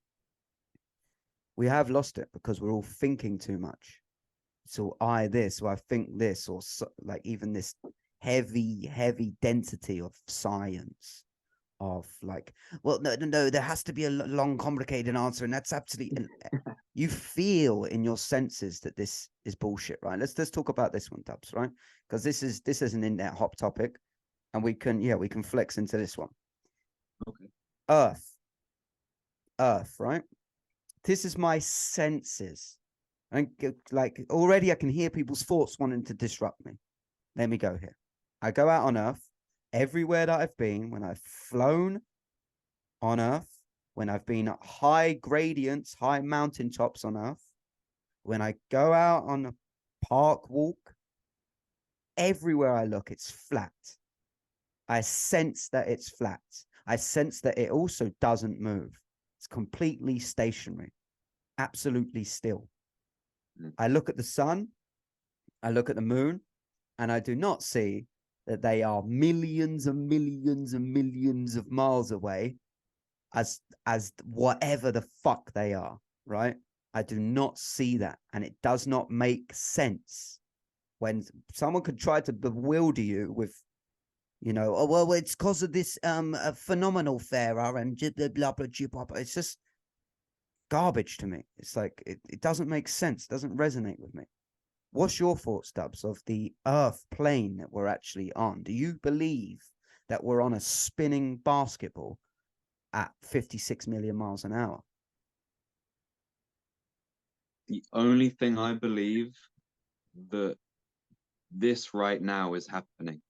We have lost it because we're all thinking too much. So I this, or I think this, or so, like even this heavy density of science of like, well, no, there has to be a long, complicated answer. And that's absolutely, you feel in your senses that this is bullshit, right? Let's talk about this one, Dubs, right? Because this is an in-depth hot topic, and we can flex into this one. Okay. Earth, right? This is my senses. And like already I can hear people's thoughts wanting to disrupt me. Let me go here. I go out on Earth, everywhere that I've been, when I've flown on Earth, when I've been at high gradients, high mountaintops on Earth, when I go out on a park walk, everywhere I look, it's flat. I sense that it's flat. I sense that it also doesn't move. It's completely stationary, absolutely still. I look at the sun, I look at the moon, and I do not see that they are millions and millions and millions of miles away as whatever the fuck they are, right? I do not see that, and it does not make sense. When someone could try to bewilder you with, oh well, it's because of this phenomenal fairer and blah blah blah blah. It's just garbage to me. It's like it doesn't make sense, it doesn't resonate with me. What's your thoughts, Dubs, of the Earth plane that we're actually on? Do you believe that we're on a spinning basketball at 56 million miles an hour? The only thing I believe that this right now is happening.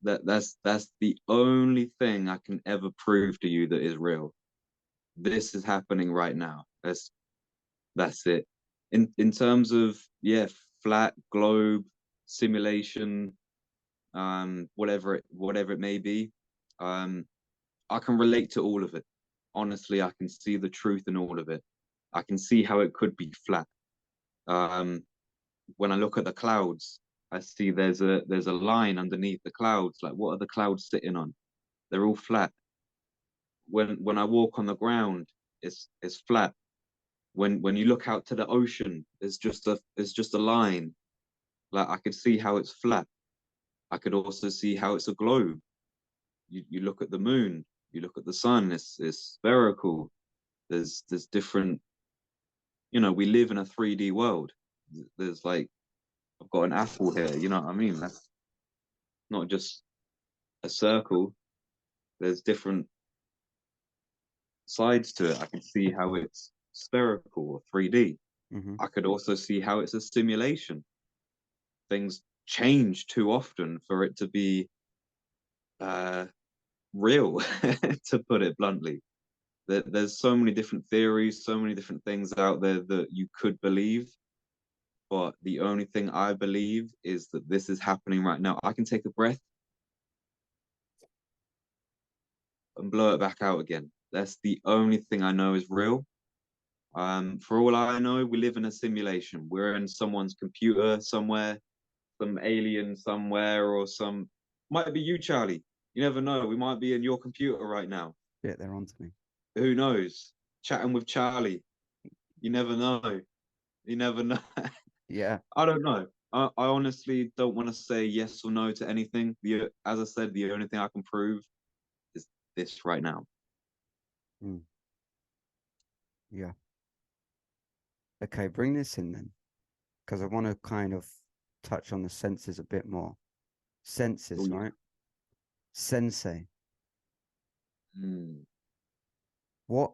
That's the only thing I can ever prove to you that is real. This is happening right now. That's it. In terms of, yeah, flat globe simulation, whatever it may be, I can relate to all of it. Honestly, I can see the truth in all of it. I can see how it could be flat. Um, when I look at the clouds, I see there's a line underneath the clouds. Like, what are the clouds sitting on? They're all flat. When I walk on the ground, it's flat. When you look out to the ocean, it's just a line. Like, I could see how it's flat. I could also see how it's a globe. You look at the moon, you look at the sun, it's spherical. There's different, we live in a 3D world. There's like, I've got an apple here, you know what I mean? That's not just a circle. There's different sides to it. I can see how it's spherical or 3D. Mm-hmm. I could also see how it's a simulation. Things change too often for it to be uh, real, to put it bluntly. There's so many different theories, so many different things out there that you could believe. But the only thing I believe is that this is happening right now. I can take a breath and blow it back out again. That's the only thing I know is real. For all I know, we live in a simulation. We're in someone's computer somewhere, some alien somewhere, or some might be you, Charlie. You never know. We might be in your computer right now. Yeah, they're on to me. Who knows? Chatting with Charlie. You never know. You never know. Yeah. I don't know. I honestly don't want to say yes or no to anything. As I said, the only thing I can prove is this right now. Mm. Yeah. Okay, bring this in then, because I want to kind of touch on the senses a bit more. Oh Senses, yeah. right? Sensei. Mm. What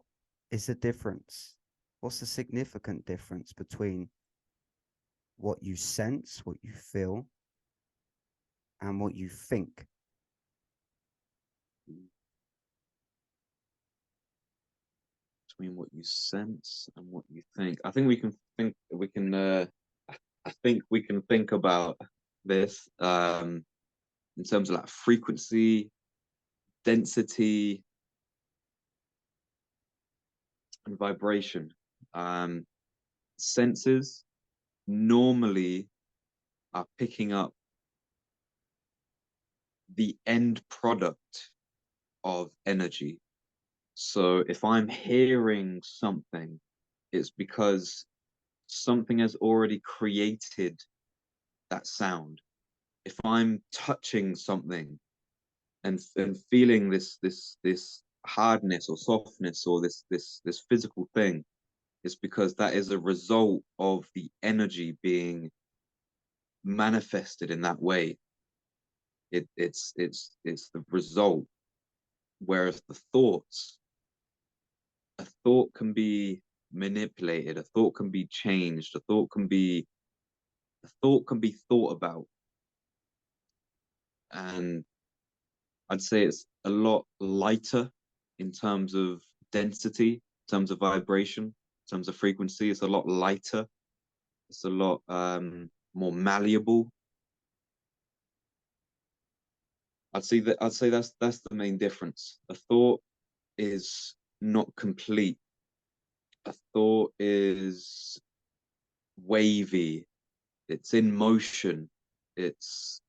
is the difference? What's the significant difference between what you sense, what you feel, and what you think? Between what you sense and what you think, I think we can think. We can. I think we can think about this in terms of like frequency, density, and vibration. Um, Senses normally are picking up the end product of energy. So if I'm hearing something, it's because something has already created that sound. If I'm touching something and feeling this hardness or softness or this physical thing, it's because that is a result of the energy being manifested in that way. It's the result. Whereas a thought can be manipulated, a thought can be changed, a thought can be thought about. And I'd say it's a lot lighter in terms of density, in terms of vibration, in terms of frequency. It's a lot lighter. It's a lot more malleable. I'd say that's the main difference. A thought is not complete. A thought is wavy. It's in motion. It's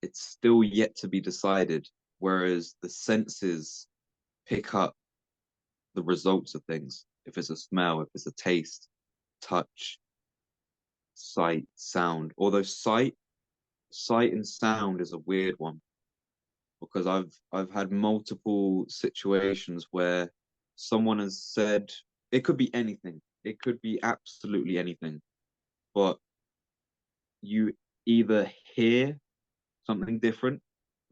it's still yet to be decided. Whereas the senses pick up the results of things. If it's a smell, if it's a taste, touch, sight, sound. Although sight and sound is a weird one because I've had multiple situations where someone has said it could be anything. It could be absolutely anything. But you either hear something different,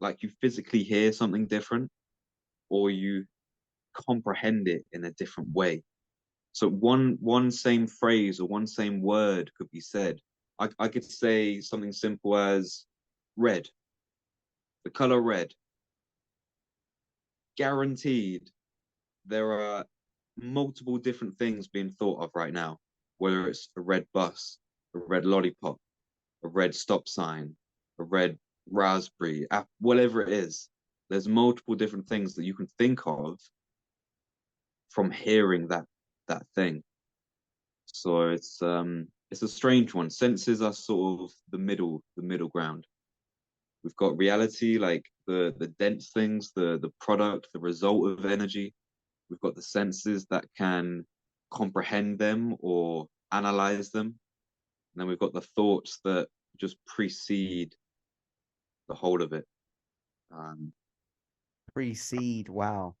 like you physically hear something different, or you comprehend it in a different way. So one same phrase or one same word could be said, I could say something simple as red, the color red. Guaranteed, there are multiple different things being thought of right now, whether it's a red bus, a red lollipop, a red stop sign, a red raspberry, whatever it is. There's multiple different things that you can think of from hearing that thing. So it's a strange one. Senses are sort of the middle ground. We've got reality, like the dense things, the product, the result of energy. We've got the senses that can comprehend them or analyze them. And then we've got the thoughts that just precede the whole of it. Um, Precede. Wow.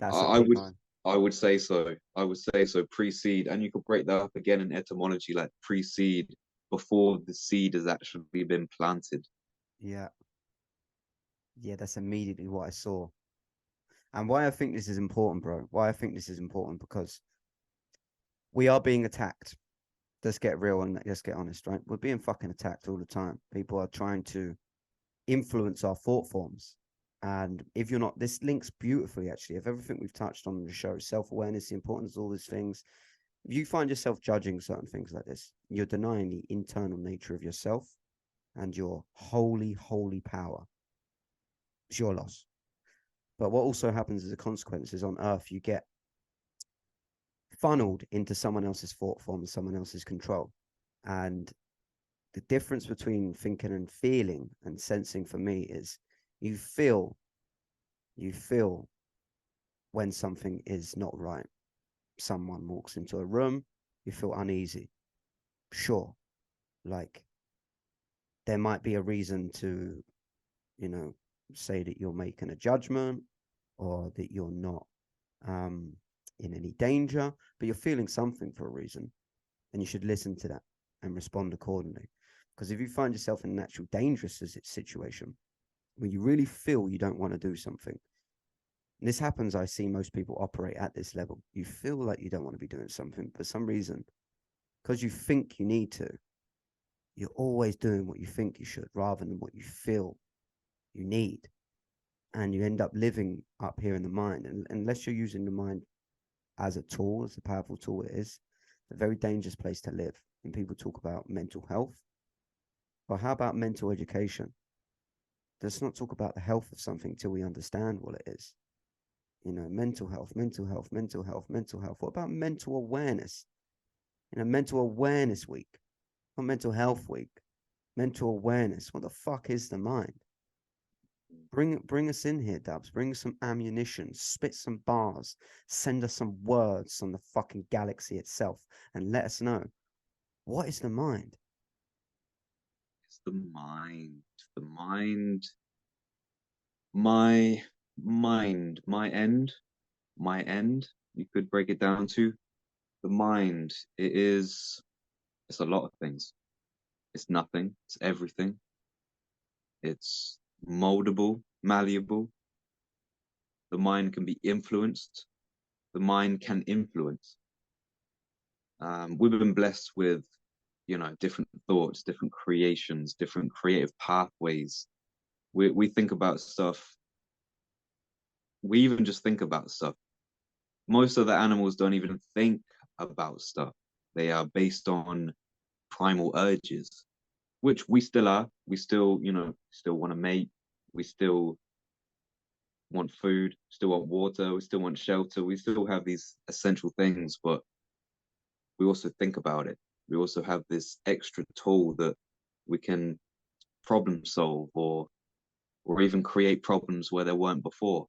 That's a I big would one. I would say so. I would say so. Precede, and you could break that up again in etymology, like precede, before the seed has actually been planted. Yeah. Yeah, that's immediately what I saw. And why I think this is important, bro. Why I think this is important because we are being attacked. Let's get real and let's get honest, right? We're being fucking attacked all the time. People are trying to influence our thought forms. And if you're not, this links beautifully, actually, of everything we've touched on in the show, self-awareness, the importance of all these things. If you find yourself judging certain things like this, you're denying the internal nature of yourself and your holy, holy power. It's your loss. But what also happens as a consequence is on Earth, you get funneled into someone else's thought form, someone else's control. And the difference between thinking and feeling and sensing for me is you feel when something is not right. Someone walks into a room, you feel uneasy. Sure. Like there might be a reason to, you know, say that you're making a judgment or that you're not in any danger, but you're feeling something for a reason. And you should listen to that and respond accordingly. Because if you find yourself in an actual dangerous situation where you really feel you don't want to do something, and this happens, I see most people operate at this level. You feel like you don't want to be doing something for some reason, because you think you need to. You're always doing what you think you should rather than what you feel you need. And you end up living up here in the mind. And unless you're using the mind as a tool, as a powerful tool it is, it's a very dangerous place to live. And people talk about mental health. But how about mental education? Let's not talk about the health of something till we understand what it is. You know, mental health, mental health, mental health, mental health. What about mental awareness? You know, mental awareness week, not mental health week. Mental awareness. What the fuck is the mind? Bring us in here, Dubs. Bring some ammunition, spit some bars, send us some words on the fucking galaxy itself, and let us know what is the mind. It's the mind. The mind. My mind. My end. You could break it down to the mind. It's a lot of things. It's nothing. It's everything. It's moldable, malleable. The mind can be influenced. The mind can influence. We've been blessed with, different thoughts, different creations, different creative pathways. We think about stuff. We even just think about stuff. Most of the animals don't even think about stuff. They are based on primal urges, which we still are. We still, still want to mate. We still want food, still want water, we still want shelter. We still have these essential things, but we also think about it. We also have this extra tool that we can problem solve or even create problems where there weren't before.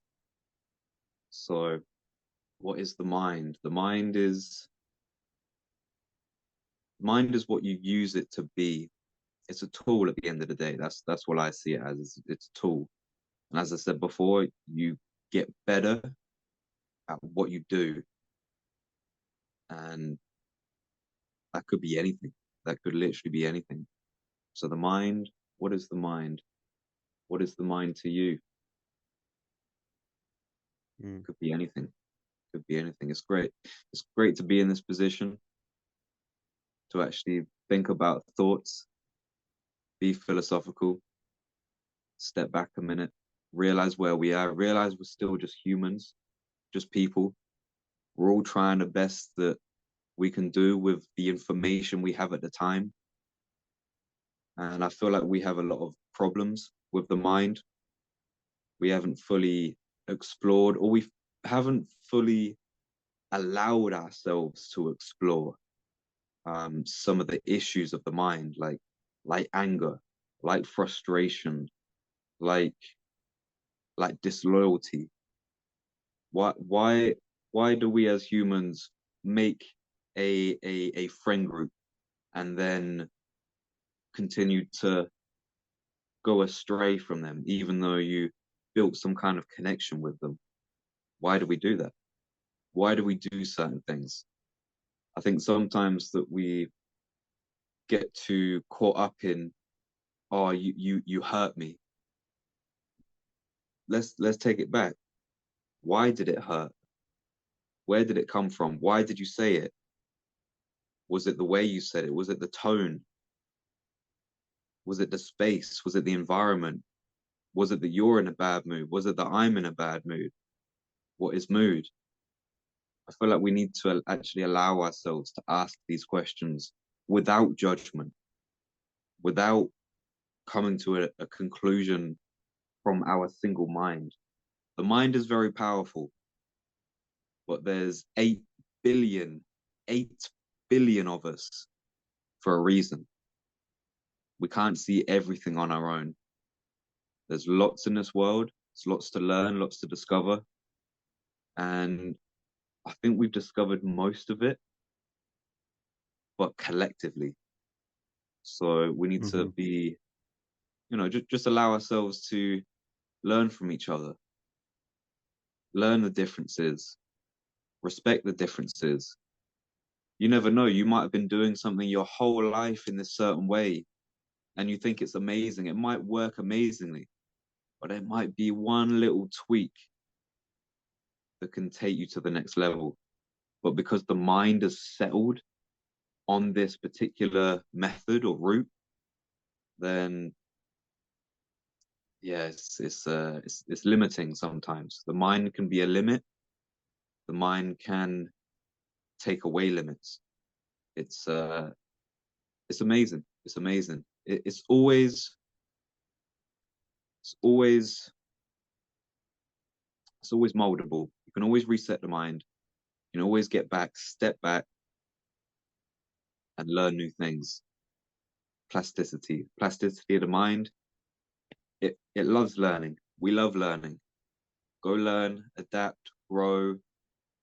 So what is the mind? The mind is what you use it to be. It's a tool at the end of the day. That's what I see it as. It's a tool. And as I said before, you get better at what you do. And that could be anything. That could literally be anything. So the mind, what is the mind? What is the mind to you? Could be anything. Could be anything. It's great. It's great to be in this position to actually think about thoughts be philosophical, step back a minute, realize where we are, realize we're still just humans, just people. We're all trying the best that we can do with the information we have at the time. And I feel like we have a lot of problems with the mind. We haven't fully explored, or we haven't fully allowed ourselves to explore some of the issues of the mind, like anger, like frustration, like disloyalty. Why do we as humans make a friend group and then continue to go astray from them, even though you built some kind of connection with them? Why do we do that? Why do we do certain things? I think sometimes that we get too caught up in, oh, you hurt me. Let's take it back. Why did it hurt? Where did it come from? Why did you say it? Was it the way you said it? Was it the tone? Was it the space? Was it the environment? Was it that you're in a bad mood? Was it that I'm in a bad mood? What is mood? I feel like we need to actually allow ourselves to ask these questions without judgment, without coming to a conclusion from our single mind. The mind is very powerful, but there's 8 billion of us for a reason. We can't see everything on our own. There's lots in this world. There's lots to learn, lots to discover. And I think we've discovered most of it, but collectively. So we need to be, just allow ourselves to learn from each other, learn the differences, respect the differences. You never know, you might have been doing something your whole life in this certain way, and you think it's amazing. It might work amazingly, but it might be one little tweak that can take you to the next level. But because the mind is settled on this particular method or route, then yeah, it's limiting sometimes. The mind can be a limit. The mind can take away limits. It's amazing. It's amazing. It's always moldable. You can always reset the mind. You can always get back, step back, and learn new things. Plasticity of the mind. It loves learning. We love learning. Go learn, adapt, grow.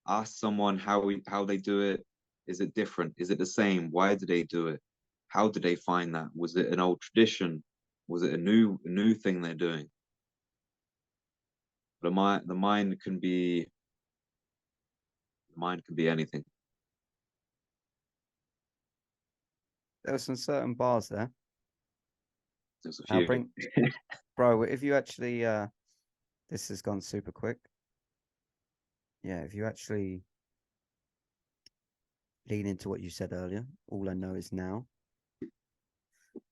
Ask someone how they do it. Is it different? Is it the same? Why do they do it? How did they find that? Was it an old tradition? Was it a new thing they're doing? The mind can be anything. There were some certain bars there. There's a few. Bro, if you actually this has gone super quick. Yeah, if you actually lean into what you said earlier, all I know is now.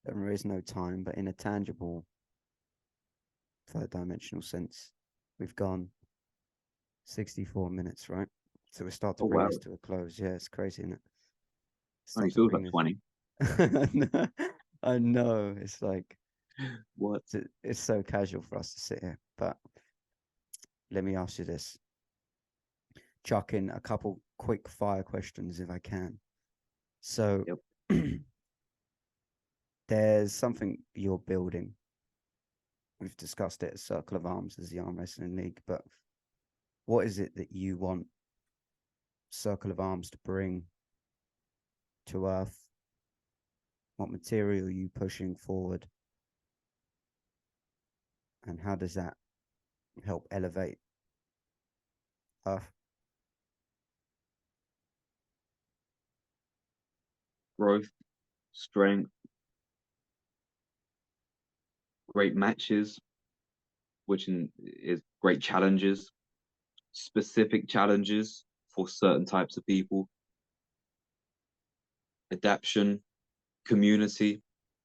There is no time, but in a tangible third dimensional sense, we've gone 64 minutes, right? So we start to bring this to a close. Yeah, it's crazy, isn't it? Only feels like 20. I know. It's like, what? It's so casual for us to sit here. But let me ask you this. Chuck in a couple quick fire questions if I can. So there's something you're building. We've discussed it at Circle of Arms as the Arm Wrestling League, but what is it that you want Circle of Arms to bring to Earth? What material are you pushing forward? And how does that help elevate Earth? Growth, strength, great matches, which is great challenges, specific challenges for certain types of people, adaptation, community,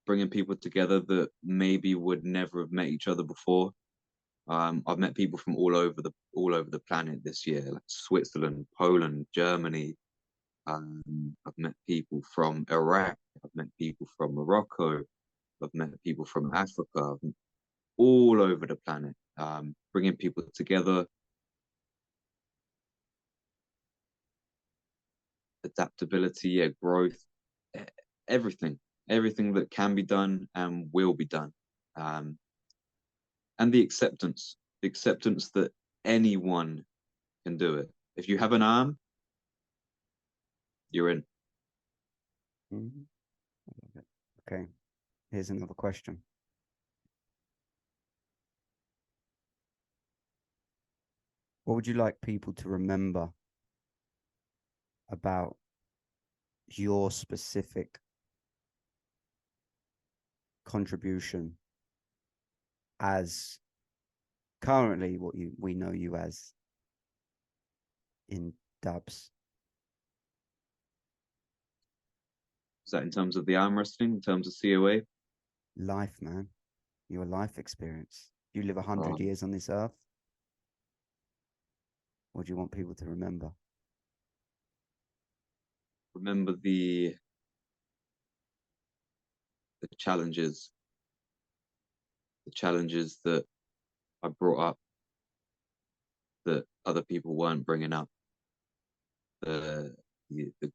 bringing people together that maybe would never have met each other before. I've met people from all over the planet this year, like Switzerland, Poland, Germany. I've met people from Iraq. I've met people from Morocco. I've met people from Africa, all over the planet, bringing people together, adaptability, growth, everything, everything that can be done and will be done. And the acceptance that anyone can do it. If you have an arm, you're in. Mhm. Okay, here's another question. What would you like people to remember about your specific contribution as currently what we know you as in dubs? Is that in terms of the arm wrestling, in terms of COA? Life, man. Your life experience. You live 100 years on this earth. What do you want people to remember? Remember the challenges that I brought up that other people weren't bringing up. The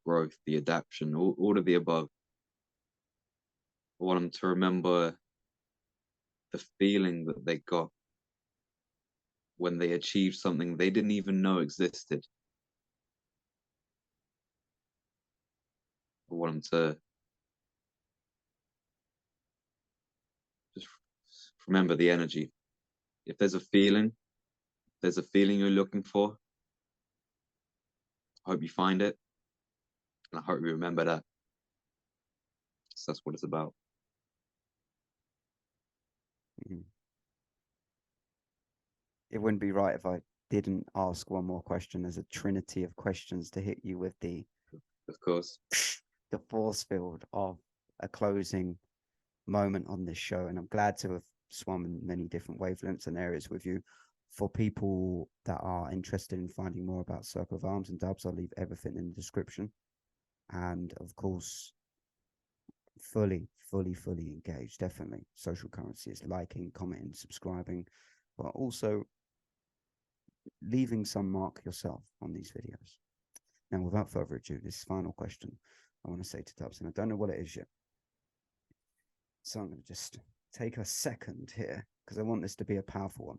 growth, the adaptation, all of the above. I want them to remember the feeling that they got when they achieved something they didn't even know existed. I want them to just remember the energy. If there's a feeling, you're looking for, I hope you find it. And I hope you remember that. So that's what it's about. Mm-hmm. It wouldn't be right if I didn't ask one more question. There's a trinity of questions to hit you with the course, the force field of a closing moment on this show. And I'm glad to have swum in many different wavelengths and areas with you. For people that are interested in finding more about Circle of Arms and Dubs, I'll leave everything in the description. And of course, fully engaged. Definitely. Social currency is liking, commenting, subscribing, but also leaving some mark yourself on these videos. Now, without further ado, this final question I want to say to Dubs, and I don't know what it is yet. So I'm going to just take a second here because I want this to be a powerful one.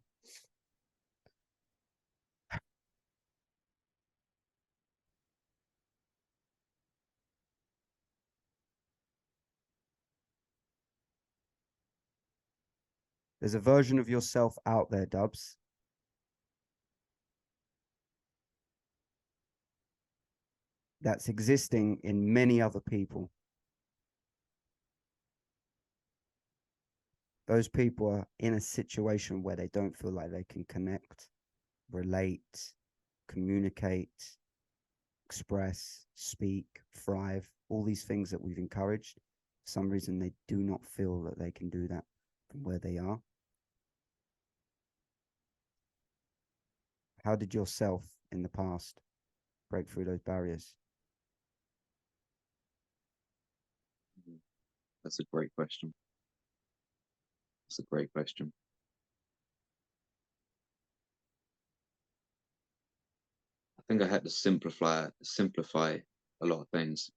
There's a version of yourself out there, Dubs, that's existing in many other people. Those people are in a situation where they don't feel like they can connect, relate, communicate, express, speak, thrive, all these things that we've encouraged. For some reason, they do not feel that they can do that from where they are. How did yourself in the past break through those barriers? That's a great question. That's a great question. I think I had to simplify a lot of things.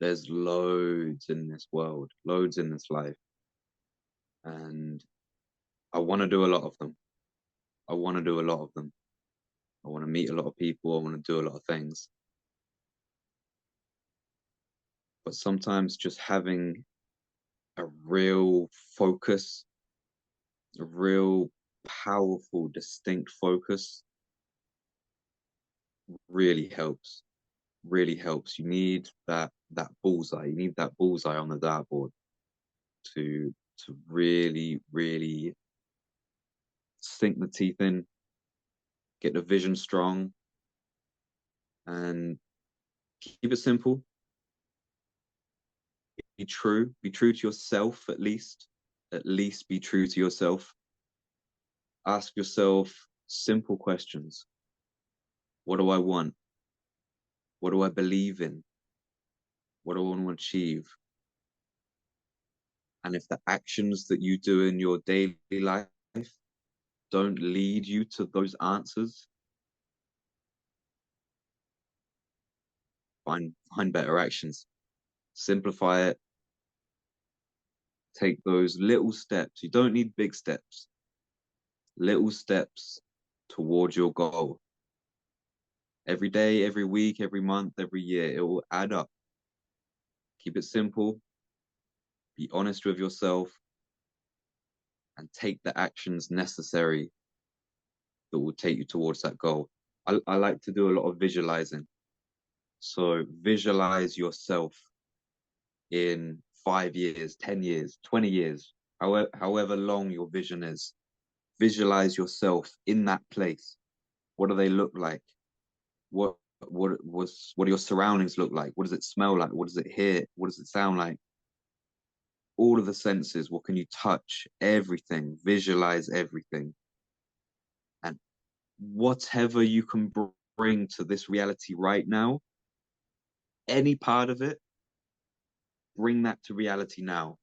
There's loads in this world, loads in this life, and I want to do a lot of them. I want to do a lot of them. I want to meet a lot of people. I want to do a lot of things. But sometimes just having a real focus, a real powerful, distinct focus really helps. Really helps. You need that bullseye. You need that bullseye on the dartboard to really, really sink the teeth in, get the vision strong, and keep it simple. true. Be true to yourself, at least. At least be true to yourself. Ask yourself simple questions. What do I want? What do I believe in? What do I want to achieve? And if the actions that you do in your daily life don't lead you to those answers, find better actions. Simplify it. Take those little steps. You don't need big steps. Little steps towards your goal. Every day, every week, every month, every year, it will add up. Keep it simple. Be honest with yourself and take the actions necessary that will take you towards that goal. I like to do a lot of visualizing. So visualize yourself in 5 years, 10 years, 20 years, however long your vision is. Visualize yourself in that place. What do they look like? What do your surroundings look like? What does it smell like? What does it hear? What does it sound like? All of the senses. What can you touch? Everything. Visualize everything. And whatever you can bring to this reality right now, any part of it, bring that to reality now.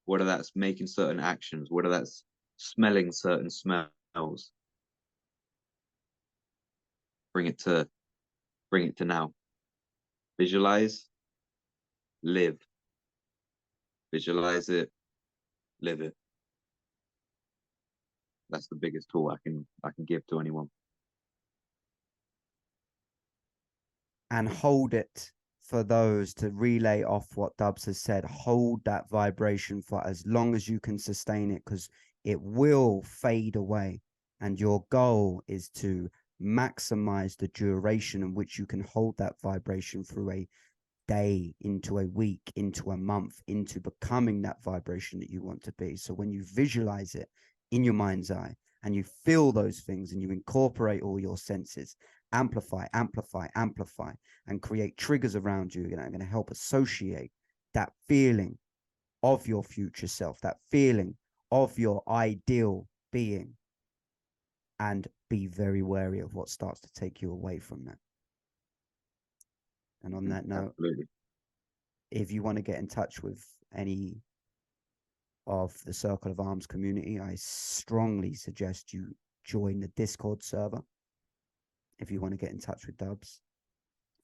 Whether that's making certain actions, whether that's smelling certain smells, bring it to now. Visualize, live. Visualize it, live it. That's the biggest tool I can give to anyone. And hold it for those to relay off what Dubs has said. Hold that vibration for as long as you can sustain it, because it will fade away. And your goal is to maximize the duration in which you can hold that vibration through a day, into a week, into a month, into becoming that vibration that you want to be. So when you visualize it in your mind's eye and you feel those things and you incorporate all your senses, amplify, and create triggers around you that are going to help associate that feeling of your future self, that feeling of your ideal being, and be very wary of what starts to take you away from that. And on that note, absolutely, if you want to get in touch with any of the Circle of Arms community, I strongly suggest you join the Discord server. If you want to get in touch with Dubs,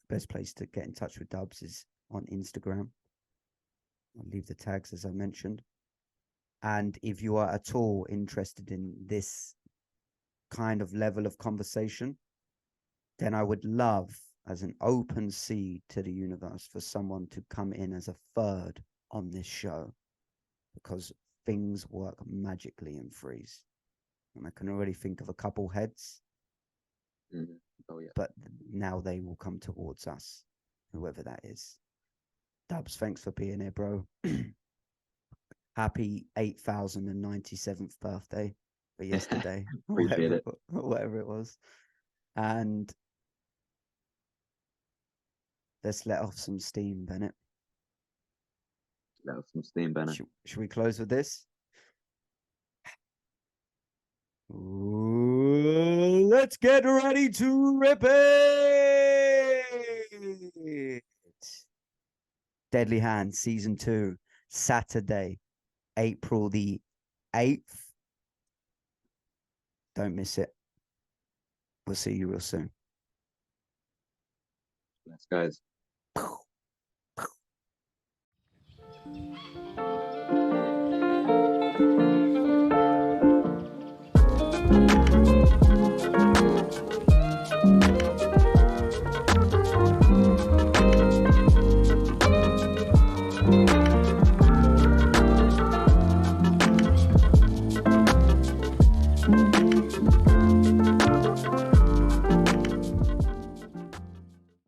the best place to get in touch with Dubs is on Instagram. I'll leave the tags as I mentioned. And if you are at all interested in this kind of level of conversation, then I would love, as an open seed to the universe, for someone to come in as a third on this show, because things work magically in threes. And I can already think of a couple heads. Oh, yeah. But now they will come towards us, whoever that is. Dubs, thanks for being here, bro. Happy 8,097th birthday for yesterday, Appreciate it. whatever it was. And let's let off some steam, Bennett. Let off some steam, Bennett. Should we close with this? Ooh, let's get ready to rip it. Deadly Hand Season 2, Saturday, April the 8th. Don't miss it. We'll see you real soon. Thanks, guys.